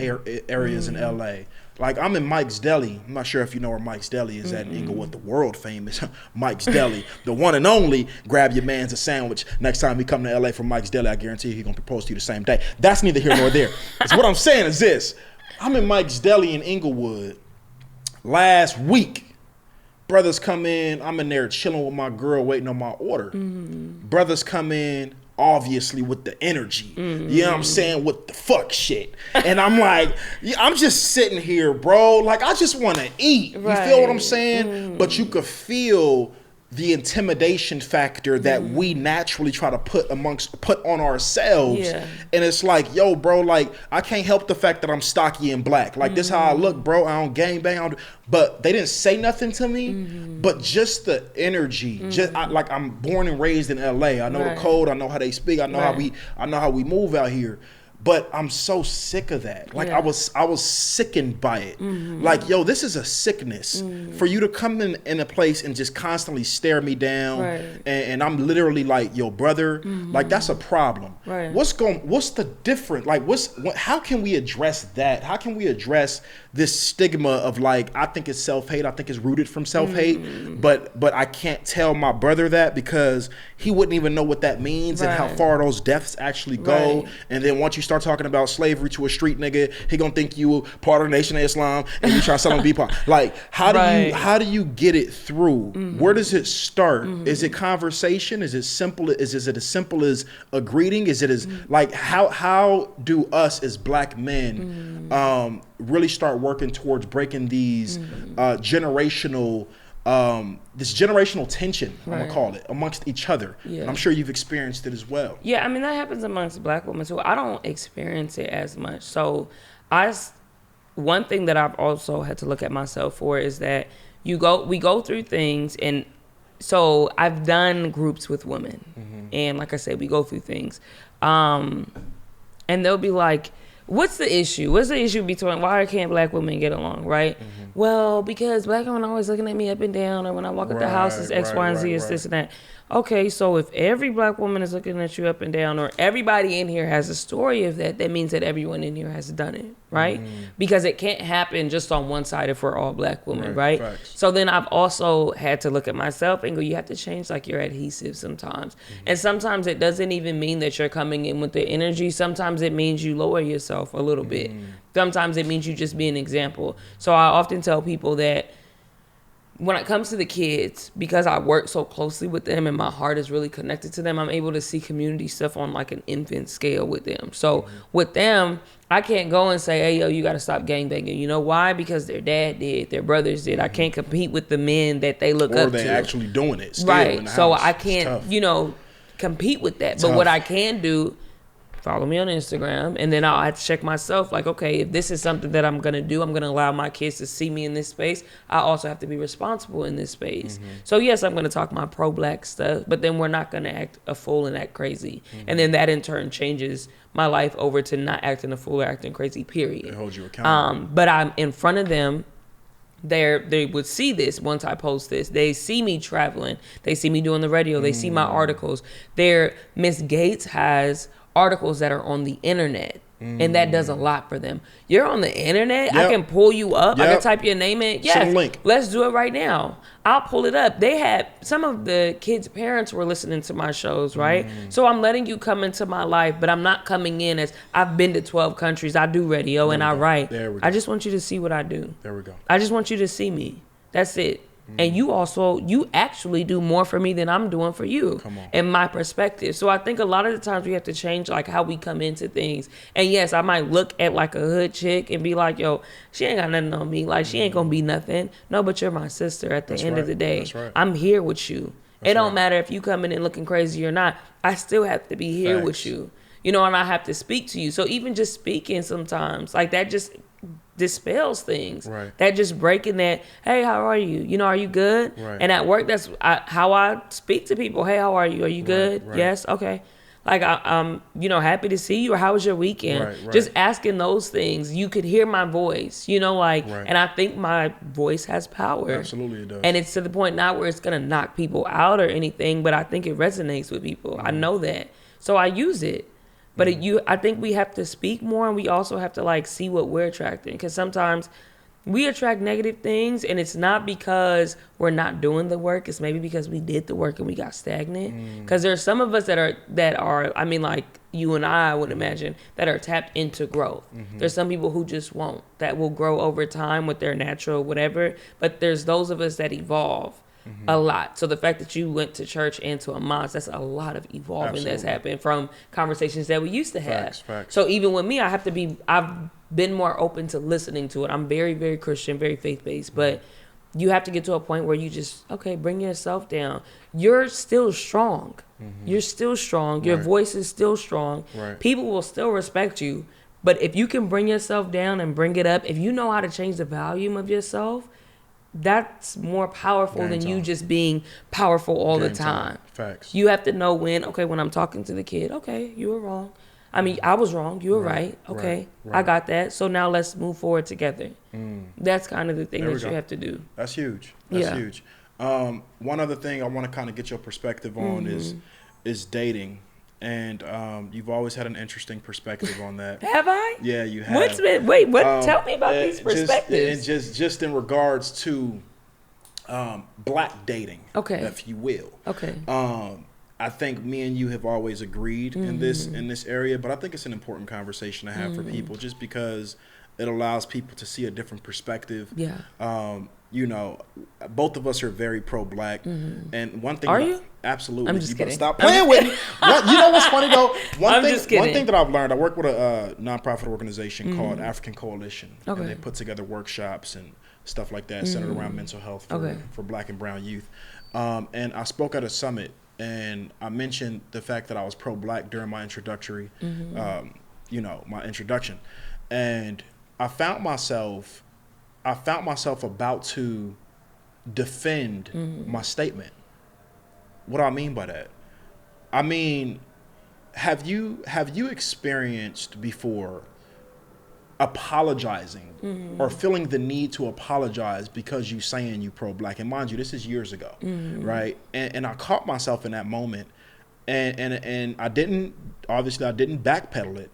areas in LA. Like, I'm in Mike's Deli. I'm not sure if you know where Mike's Deli is at in Inglewood, the world famous Mike's Deli. The one and only, grab your man's a sandwich. Next time he come to LA from Mike's Deli, I guarantee he's going to propose to you the same day. That's neither here nor there. So what I'm saying is this. I'm in Mike's Deli in Inglewood last week. Brothers come in. I'm in there chilling with my girl, waiting on my order. Brothers come in, obviously with the energy, you know what I'm saying, with the fuck shit. And I'm like, I'm just sitting here, bro. Like, I just want to eat. You feel what I'm saying? But you could feel the intimidation factor that we naturally try to put on ourselves. And it's like, yo, bro, like, I can't help the fact that I'm stocky and black. Like, this how I look, bro. I don't gangbang. But they didn't say nothing to me. But just the energy, like, I'm born and raised in LA. I know the code. I know how they speak. I know how we move out here. But I'm so sick of that. Like, I was sickened by it. Like, yo, this is a sickness. For you to come in a place and just constantly stare me down, and I'm literally like, yo, brother, like, that's a problem. What's the difference? Like, how can we address that? How can we address this stigma of, like, I think it's self-hate, I think it's rooted from self-hate, but I can't tell my brother that, because he wouldn't even know what that means and how far those deaths actually go. And then once you start talking about slavery to a street nigga, he gonna think you part of the Nation of Islam, and you try to sell him B-pop. Like, how do you get it through? Where does it start? Is it conversation? Is it simple? Is it as simple as a greeting? Is it as like, how do us as black men really start working towards breaking these generational tension, I'm gonna call it, amongst each other? And I'm sure you've experienced it as well. I mean, that happens amongst black women too. I don't experience it as much. So one thing that I've also had to look at myself for is that we go through things, and so I've done groups with women, and like I said, we go through things, and they'll be like, what's the issue? What's the issue between, why can't black women get along, right? Well, because black women are always looking at me up and down, or when I walk up the house, it's X, Y, and Z, it's this and that. okay, so if every black woman is looking at you up and down, or everybody in here has a story of that, that means that everyone in here has done it, right? Because it can't happen just on one side if we're all black women, right? So then I've also had to look at myself and go, you have to change like your adhesive sometimes. And sometimes it doesn't even mean that you're coming in with the energy. Sometimes it means you lower yourself a little bit. Sometimes it means you just be an example. So I often tell people that when it comes to the kids, because I work so closely with them and my heart is really connected to them, I'm able to see community stuff on like an infant scale with them. So with them, I can't go and say, hey, yo, you got to stop gangbanging. You know why? Because their dad did, their brothers did. I can't compete with the men that they look up to. Or they actually doing it still right. in the so house. I can't, compete with that. But what I can do, follow me on Instagram, and then I'll have to check myself like, okay, if this is something that I'm going to do, I'm going to allow my kids to see me in this space, I also have to be responsible in this space. So yes, I'm going to talk my pro-black stuff, but then we're not going to act a fool and act crazy. And then that in turn changes my life over to not acting a fool or acting crazy, period. It holds you accountable. But I'm in front of them. They would see this once I post this. They see me traveling. They see me doing the radio. They see my articles. Miss Gates has articles that are on the internet, and that does a lot for them. You're on the internet. I can pull you up. I can type your name in. Yes, link. Let's do it right now. I'll pull it up. They had some of the kids' parents were listening to my shows, right? So I'm letting you come into my life, but I'm not coming in as I've been to 12 countries. I do radio and I write. I just want you to see what I do. There we go. I just want you to see me. That's it. And you actually do more for me than I'm doing for you in my perspective. So I think a lot of the times we have to change like how we come into things. And yes, I might look at like a hood chick and be like, yo, she ain't got nothing on me. Like she ain't gonna be nothing. No, but you're my sister at the end of the day. I'm here with you. It don't matter if you come in looking crazy or not. I still have to be here with you. And I have to speak to you. So even just speaking sometimes, like that just dispels things. That just breaking that, hey, how are you? Are you good? And at work, that's how I speak to people. Hey, how are you? Are you good? Yes. Okay. Like I'm happy to see you. Or how was your weekend? Just asking those things. You could hear my voice, and I think my voice has power. Absolutely it does. And it's to the point not where it's gonna knock people out or anything, but I think it resonates with people. I know that. So I use it. But I think we have to speak more, and we also have to like see what we're attracting, because sometimes we attract negative things, and it's not because we're not doing the work. It's maybe because we did the work and we got stagnant. Because there's some of us that are I mean, like you and I would imagine, that are tapped into growth. There's some people who just won't, that will grow over time with their natural whatever. But there's those of us that evolve. A lot. So the fact that you went to church and to a mosque, that's a lot of evolving that's happened from conversations that we used to have. Facts. So even with me, I've been more open to listening to it. I'm very, very Christian, very faith-based, but you have to get to a point where you just, bring yourself down. You're still strong. You're still strong. Your voice is still strong. People will still respect you. But if you can bring yourself down and bring it up, if you know how to change the volume of yourself, that's more powerful than you just being powerful all the time. Facts. You have to know when I'm talking to the kid, you were wrong. I mean, I was wrong. You were right. Okay, I got that. So now let's move forward together. That's kind of the thing that you have to do. That's huge. That's huge. One other thing I want to kind of get your perspective on is dating. And you've always had an interesting perspective on that. Have I? Yeah, you have. Tell me about these perspectives. Just in regards to black dating, if you will. Okay. I think me and you have always agreed in this area, but I think it's an important conversation to have for people, just because it allows people to see a different perspective. Yeah. Both of us are very pro-black, and one thing. Are you? Absolutely. I'm just kidding. Stop playing with me. You know what's funny though? One thing that I've learned. I work with a nonprofit organization called African Coalition, and they put together workshops and stuff like that centered around mental health for Black and brown youth. And I spoke at a summit, and I mentioned the fact that I was pro-black during my introductory, my introduction, and I found myself about to defend my statement. What do I mean by that? I mean, have you experienced before apologizing or feeling the need to apologize because you saying you pro-black. And mind you, this is years ago, right? And I caught myself in that moment, and I didn't backpedal it,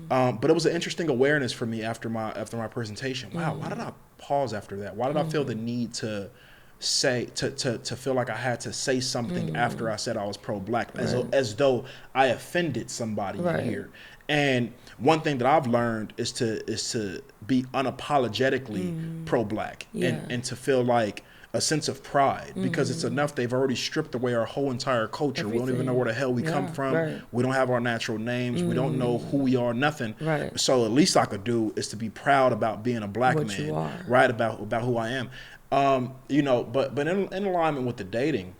but it was an interesting awareness for me after my presentation. Wow, why did I pause after that? Why did I feel the need to say to feel like I had to say something after I said I was pro-black, as though I offended somebody in here? And one thing that I've learned is to be unapologetically pro-black, and to feel like a sense of pride, because it's enough. They've already stripped away our whole entire culture. We don't even know where the hell we come from. We don't have our natural names. We don't know who we are, nothing. So at least I could do is to be proud about being a black man, right? About who I am. You know, but in alignment with the dating,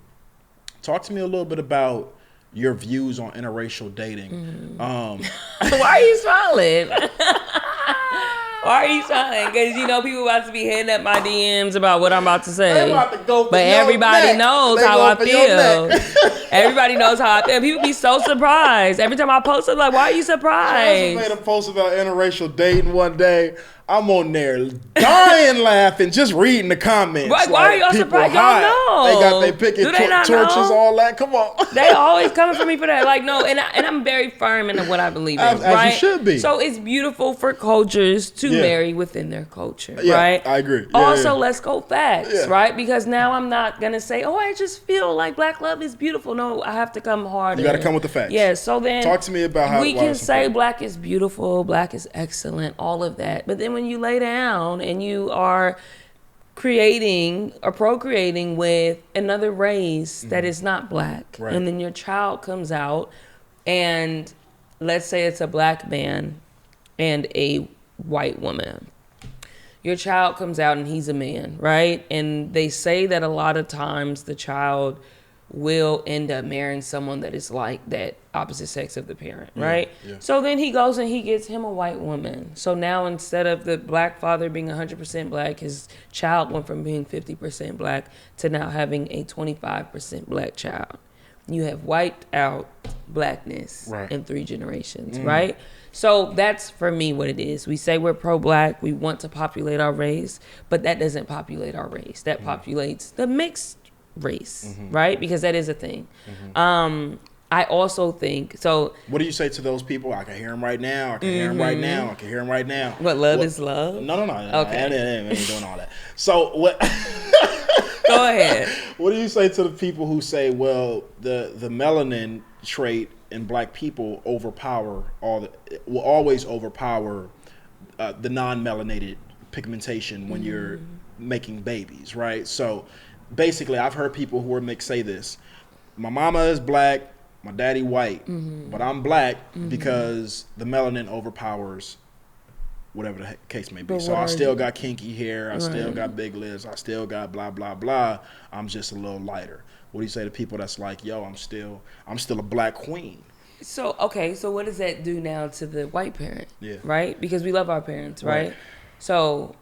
talk to me a little bit about your views on interracial dating. Why are you smiling? Why are you smiling? Because you know people about to be hitting up my DMs about what I'm about to say. They about to go but everybody knows how I feel. Everybody knows how I feel. People be so surprised every time I post. I'm like, why are you surprised? I made a post about interracial dating one day. I'm on there dying laughing, just reading the comments. Right, why are y'all surprised? Y'all know. They got their picking torches, all that. Come on. They always coming for me for that. Like, no, and I'm very firm in what I believe in, right? As you should be. So it's beautiful for cultures to marry within their culture, right? I agree. Also, let's go facts, right? Because now I'm not going to say, oh, I just feel like black love is beautiful. No, I have to come harder. You got to come with the facts. Yeah, so then talk to me about how we can say black is beautiful, black is excellent, all of that. But then when you lay down and you are creating or procreating with another race that is not black, and then your child comes out, and let's say it's a black man and a white woman. Your child comes out and he's a man, right? And they say that a lot of times the child will end up marrying someone that is like that opposite sex of the parent, right? So then he goes and he gets him a white woman. So now instead of the black father being 100% black, his child went from being 50% black to now having a 25% black child. You have wiped out blackness in 3 generations, right? So that's, for me, what it is. We say we're pro-black, we want to populate our race, but that doesn't populate our race. That populates the mixed race, right? Because that is a thing. I also think, so... What do you say to those people? I can hear them right now. I can hear them right now. I can hear them right now. What, love is love? No. Okay. I ain't doing all that. So what... Go ahead. What do you say to the people who say, well, the melanin trait in black people will always overpower the non-melanated pigmentation when you're making babies, right? So basically, I've heard people who are mixed say this: my mama is black, my daddy white, but I'm black because the melanin overpowers whatever the case may be. So I still got kinky hair, I still got big lips, I still got blah blah blah. I'm just a little lighter. What do you say to people that's like, yo, I'm still a black queen? So okay, so what does that do now to the white parent? Right? Because we love our parents, right? So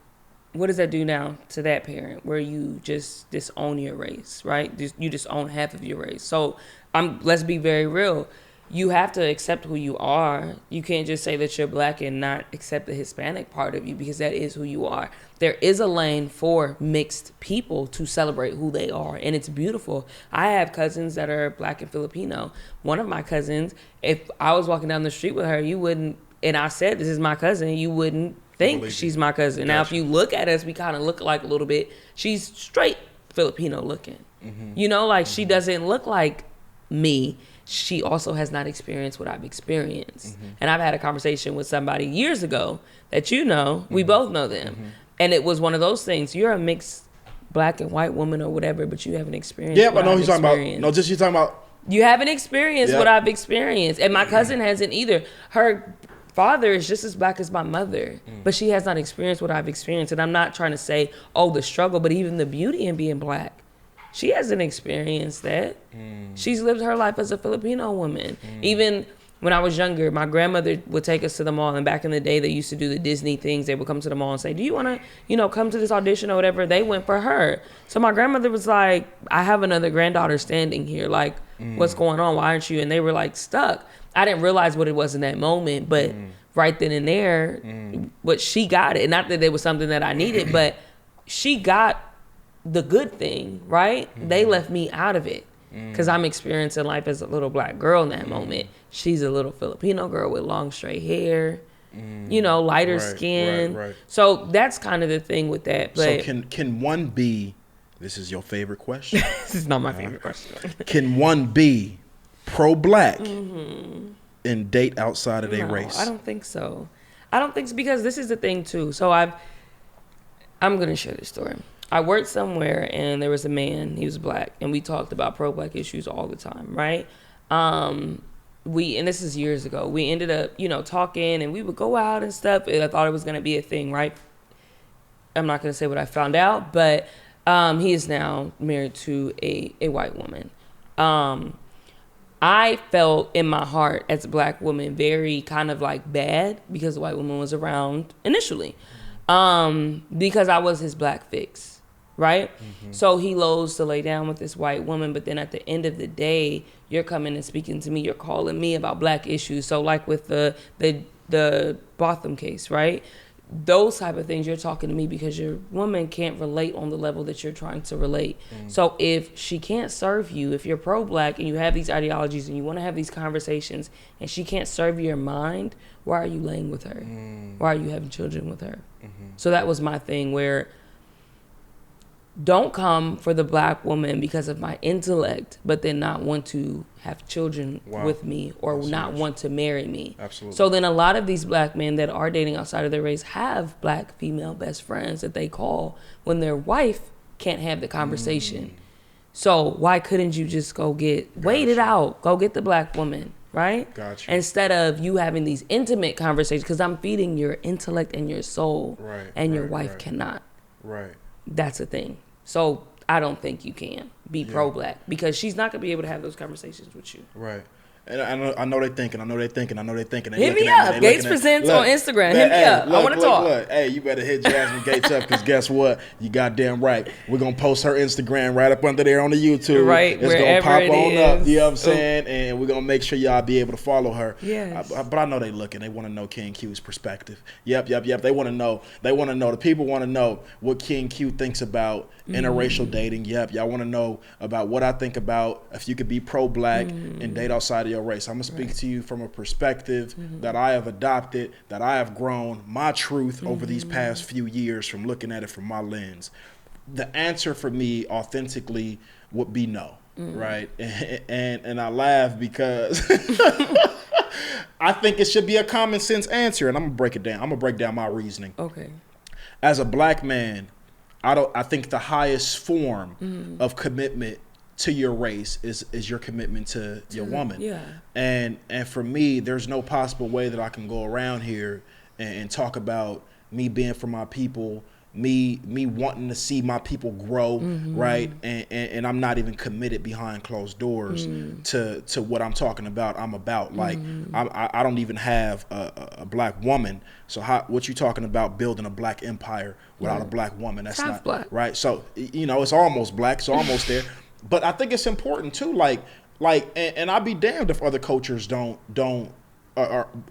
what does that do now to that parent where you just disown your race, right? You disown half of your race. So let's be very real. You have to accept who you are. You can't just say that you're black and not accept the Hispanic part of you, because that is who you are. There is a lane for mixed people to celebrate who they are, and it's beautiful. I have cousins that are black and Filipino. One of my cousins, if I was walking down the street with her, you wouldn't, and I said, this is my cousin, you wouldn't think she's my cousin. Now, if you look at us, we kind of look like a little bit. She's straight Filipino looking. You know, like she doesn't look like me. She also has not experienced what I've experienced. And I've had a conversation with somebody years ago that we both know them. And it was one of those things. You're a mixed black and white woman or whatever, but you haven't experienced what I've experienced. You're talking about. You haven't experienced what I've experienced. And my cousin hasn't either. Her father is just as black as my mother, but she has not experienced what I've experienced. And I'm not trying to say, the struggle, but even the beauty in being black. She hasn't experienced that. She's lived her life as a Filipino woman. Even when I was younger, my grandmother would take us to the mall. And back in the day, they used to do the Disney things. They would come to the mall and say, do you want to, come to this audition or whatever? They went for her. So my grandmother was like, I have another granddaughter standing here. Like, what's going on? Why aren't you? And they were like stuck. I didn't realize what it was in that moment, but right then and there, but she got it. Not that it was something that I needed, but she got the good thing, right? They left me out of it because I'm experiencing life as a little black girl in that moment. She's a little Filipino girl with long straight hair, you know, lighter skin. Right. So that's kind of the thing with that. But so can one be, this is your favorite question. this is not my favorite question. Can one be pro-black and date outside of their race? I don't think so. I don't think so, because this is the thing too. So I'm going to share this story. I worked somewhere and there was a man, he was black, and we talked about pro-black issues all the time, right? And this is years ago, we ended up, you know, talking, and we would go out and stuff. And I thought it was going to be a thing, right? I'm not going to say what I found out, but he is now married to a white woman. I felt in my heart as a black woman very kind of like bad because the white woman was around initially, because I was his black fix. Right? So he loathes to lay down with this white woman, but then at the end of the day, you're coming and speaking to me, you're calling me about black issues. So like with the Botham case, right? Those type of things, you're talking to me because your woman can't relate on the level that you're trying to relate. So if she can't serve you, if you're pro-black and you have these ideologies and you want to have these conversations and she can't serve your mind, why are you laying with her? Why are you having children with her? So that was my thing, where don't come for the black woman because of my intellect, but then not want to have children with me or not want to marry me. Absolutely. So then a lot of these black men that are dating outside of their race have black female best friends that they call when their wife can't have the conversation. So why couldn't you just go wait it out, go get the black woman, right? Gotcha. Instead of you having these intimate conversations, because I'm feeding your intellect and your soul, and your wife cannot. Right. That's a thing. So I don't think you can be pro-black because she's not going to be able to have those conversations with you. Right. And I know they're thinking. Hit me up. Gates Presents on Instagram. Hit me up. I want to talk. Look. Hey, you better hit Jasmine Gates up, because guess what? You goddamn right. We're going to post her Instagram right up under there on the YouTube. Right. It's going to pop on up. You know what I'm saying? Ooh. And we're going to make sure y'all be able to follow her. Yes. But I know they looking. They want to know King Q's perspective. Yep. They want to know. The people want to know what King Q thinks about interracial dating. Yep. Y'all want to know about what I think about if you could be pro-black and date outside of your race. I'm going to speak to you from a perspective that I have adopted, that I have grown my truth over these past few years from looking at it from my lens. The answer for me authentically would be no, right? And I laugh because I think it should be a common sense answer, and I'm going to break it down. I'm going to break down my reasoning. Okay. As a black man, I think the highest form of commitment to your race is your commitment to your woman. Yeah. And for me, there's no possible way that I can go around here and talk about me being for my people, me wanting to see my people grow, right? And I'm not even committed behind closed doors to what I'm talking about. I'm about like I don't even have a black woman. So what you talking about building a black empire without a black woman? That's not black, right. So it's almost black. It's almost there. But I think it's important too. And I'd be damned if other cultures don't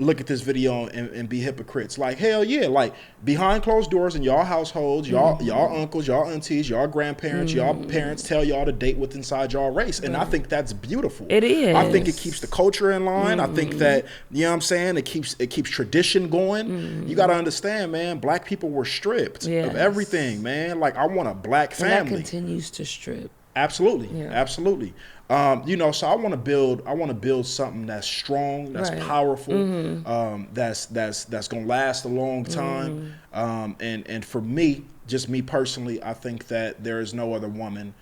look at this video and be hypocrites. Like, hell yeah, like behind closed doors in y'all households, y'all uncles, y'all aunties, y'all grandparents, y'all parents tell y'all to date with inside y'all race. And I think that's beautiful. It is. I think it keeps the culture in line. I think that, you know what I'm saying, it keeps tradition going. You got to understand, man, black people were stripped of everything, man. Like, I want a black family. And that continues to strip. Absolutely. Absolutely. So I want to build something that's strong, that's powerful, that's going to last a long time. And for me, just me personally, I think that there is no other woman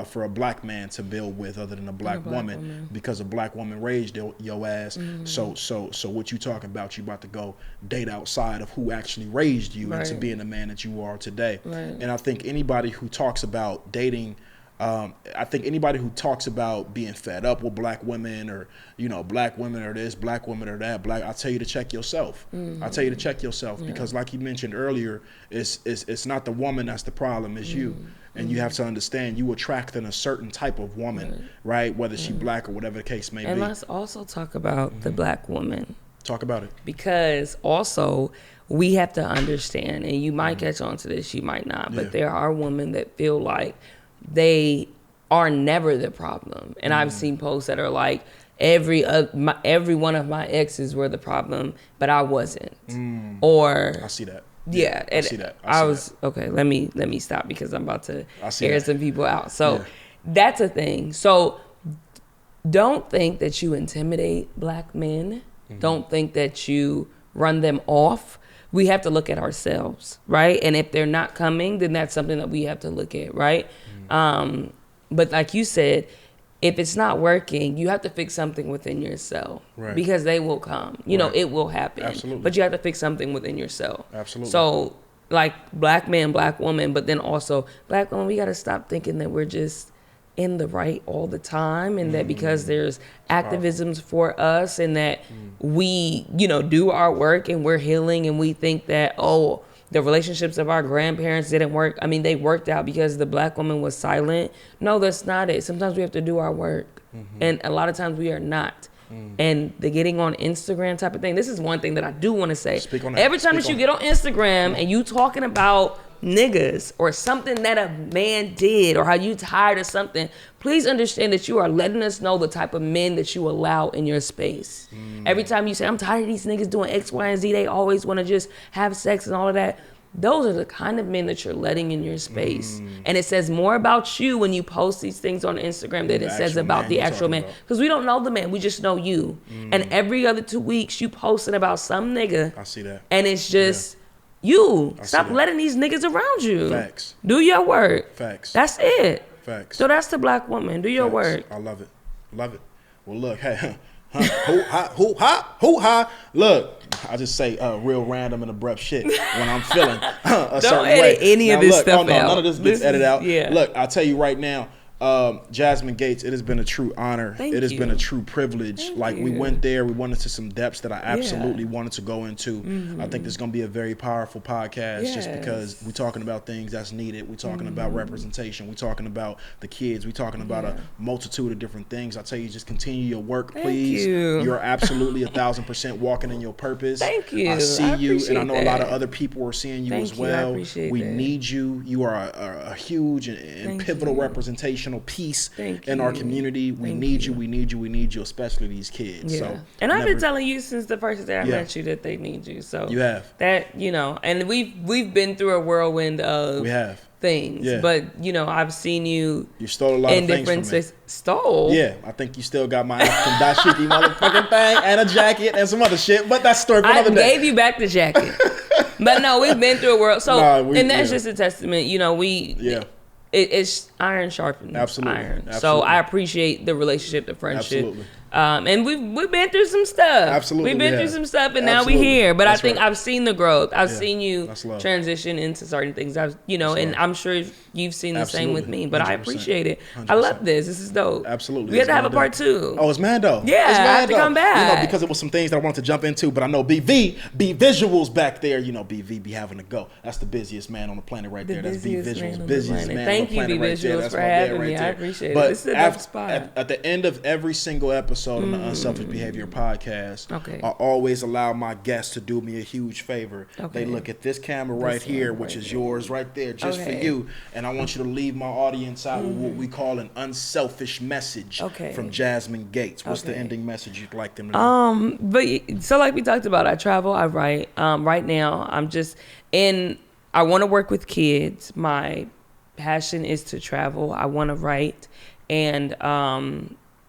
for a black man to build with other than a black woman, because a black woman raised your ass. So what you talking about? You about to go date outside of who actually raised you into being the man that you are today. And I think anybody who talks about dating I think anybody who talks about being fed up with black women, or black women are this, black women are that, I tell you to check yourself. I tell you to check yourself, because like you mentioned earlier, it's not the woman that's the problem, it's you. And you have to understand, you attracting a certain type of woman, right? Whether she black or whatever the case may be. And let's also talk about the black woman. Talk about it. Because also, we have to understand, and you might catch on to this, you might not, but there are women that feel like they are never the problem. And I've seen posts that are like, every one of my exes were the problem, but I wasn't. Or I see that. Yeah, I see that. Okay. Let me stop, because I'm about to air some people out. So that's a thing. So don't think that you intimidate black men. Don't think that you run them off. We have to look at ourselves, right? And if they're not coming, then that's something that we have to look at, right? But like you said, if it's not working, you have to fix something within yourself, right? Because they will come. You know, it will happen. Absolutely. But you have to fix something within yourself. Absolutely. So, like, black man, black woman, but then also black woman, we got to stop thinking that we're just in the right all the time, and that because there's activisms for us, and that we, do our work and we're healing, and we think that, the relationships of our grandparents didn't work. I mean, they worked out because the black woman was silent. No, that's not it. Sometimes we have to do our work. And a lot of times we are not. And the getting on Instagram type of thing, this is one thing that I do want to say. Speak on that. Every time that you get on Instagram and you talking about niggas or something that a man did, or how you tired of something, please understand that you are letting us know the type of men that you allow in your space. Every time you say, I'm tired of these niggas doing X, Y, and Z, they always want to just have sex and all of that. Those are the kind of men that you're letting in your space. And it says more about you when you post these things on Instagram than it says about the actual man. Because we don't know the man, we just know you. And every other 2 weeks you posting about some nigga. I see that. And it's just you. Stop letting these niggas around you. Facts. Do your work. Facts. That's it. Facts. So that's the black woman. Do your work. I love it. Love it. Well, look, hey, hoo-ha. Look, I just say real random and abrupt shit when I'm feeling a certain way. Don't edit any of this stuff out. None of this gets edited out. Yeah. Look, I'll tell you right now, Jasmine Gates, it has been a true honor. It has been a true privilege. We went there, we went into some depths that I absolutely wanted to go into. I think this is going to be a very powerful podcast, just because we're talking about things that's needed. We're talking about representation. We're talking about the kids. We're talking about a multitude of different things. I tell you, just continue your work, please. You're absolutely 1,000% walking in your purpose. Thank you. I see you, and I know a lot of other people are seeing you as well. We need you. You are a huge and pivotal representation piece in our community. We need you, especially these kids. So, and I've been telling you since the first day I met you that they need you. So you have that, and we've been through a whirlwind of things. But I've seen you stole a lot of things from me. Stole? Yeah, I think you still got my African dashiki motherfucking thing and a jacket and some other shit, but that's story for another day. I gave you back the jacket. But no, we've been through a world. So and that's just a testament. It's iron sharpens iron. So I appreciate the relationship, the friendship. And we've been through some stuff. We've been through some stuff, and now we're here. But I think I've seen the growth. I've seen you transition into certain things. And I'm sure you've seen the same with me. But 100%. I appreciate it. 100%. I love this. This is dope. Absolutely. We have to have a part 2. Oh, it's Mando. Yeah, it's Mando. I have to come back. Because it was some things that I wanted to jump into, but I know BV visuals back there. BV be having to go. That's the busiest man on the planet right there. That's B visuals. Busiest man Thank on the planet you, B right there. visuals, for having me. I appreciate it. This is a dope spot. At the end of every single episode on the Unselfish Behavior podcast, I always allow my guests to do me a huge favor. They look at this camera right here, which is yours right there, just for you, and I want you to leave my audience out with what we call an unselfish message from Jasmine Gates. What's the ending message you'd like them to know? But so like we talked about, I travel, I write. Right now, I'm just I want to work with kids. My passion is to travel. I want to write, and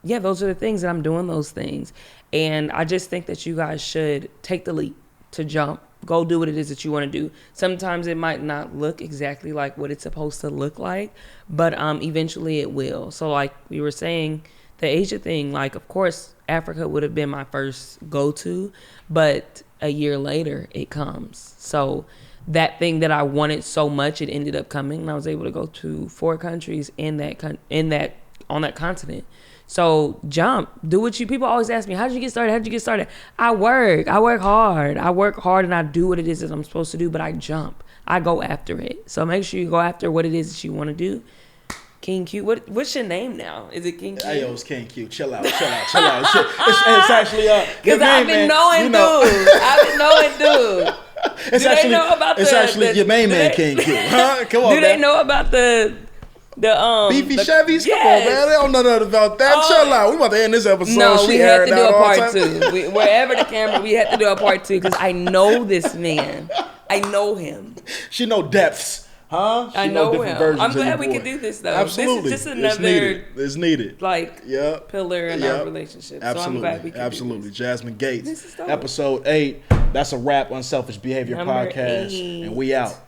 those are the things that I'm doing. Those things. And I just think that you guys should take the leap to jump. Go do what it is that you want to do. Sometimes it might not look exactly like what it's supposed to look like, but eventually it will. So like we were saying, the Asia thing, like, of course, Africa would have been my first go-to, but a year later it comes. So that thing that I wanted so much, it ended up coming, and I was able to go to 4 countries on that continent. So jump, do what people always ask me, how'd you get started? I work hard, and I do what it is that I'm supposed to do, but I jump, I go after it. So make sure you go after what it is that you want to do. King Q, what's your name now? Is it King Q? Hey, yo, it's King Q. Chill out. It's actually because I've been knowing dude. It's actually your main man, King Q. Huh? Come on, do they know about the beefy Chevys? Come on, man. They don't know nothing about that. Chill out. We about to end this episode. No, we had to do a part 2. Wherever the camera, we had to do a part 2 because I know this man. I know him. She know depths. Huh? I know him. I'm glad we can do this though. Absolutely. This is just another it's needed. Like pillar in our relationship. Absolutely. So I'm glad we can do this. Jasmine Gates. Episode 8. That's a wrap. Unselfish Behavior Number Podcast. 8. And we out.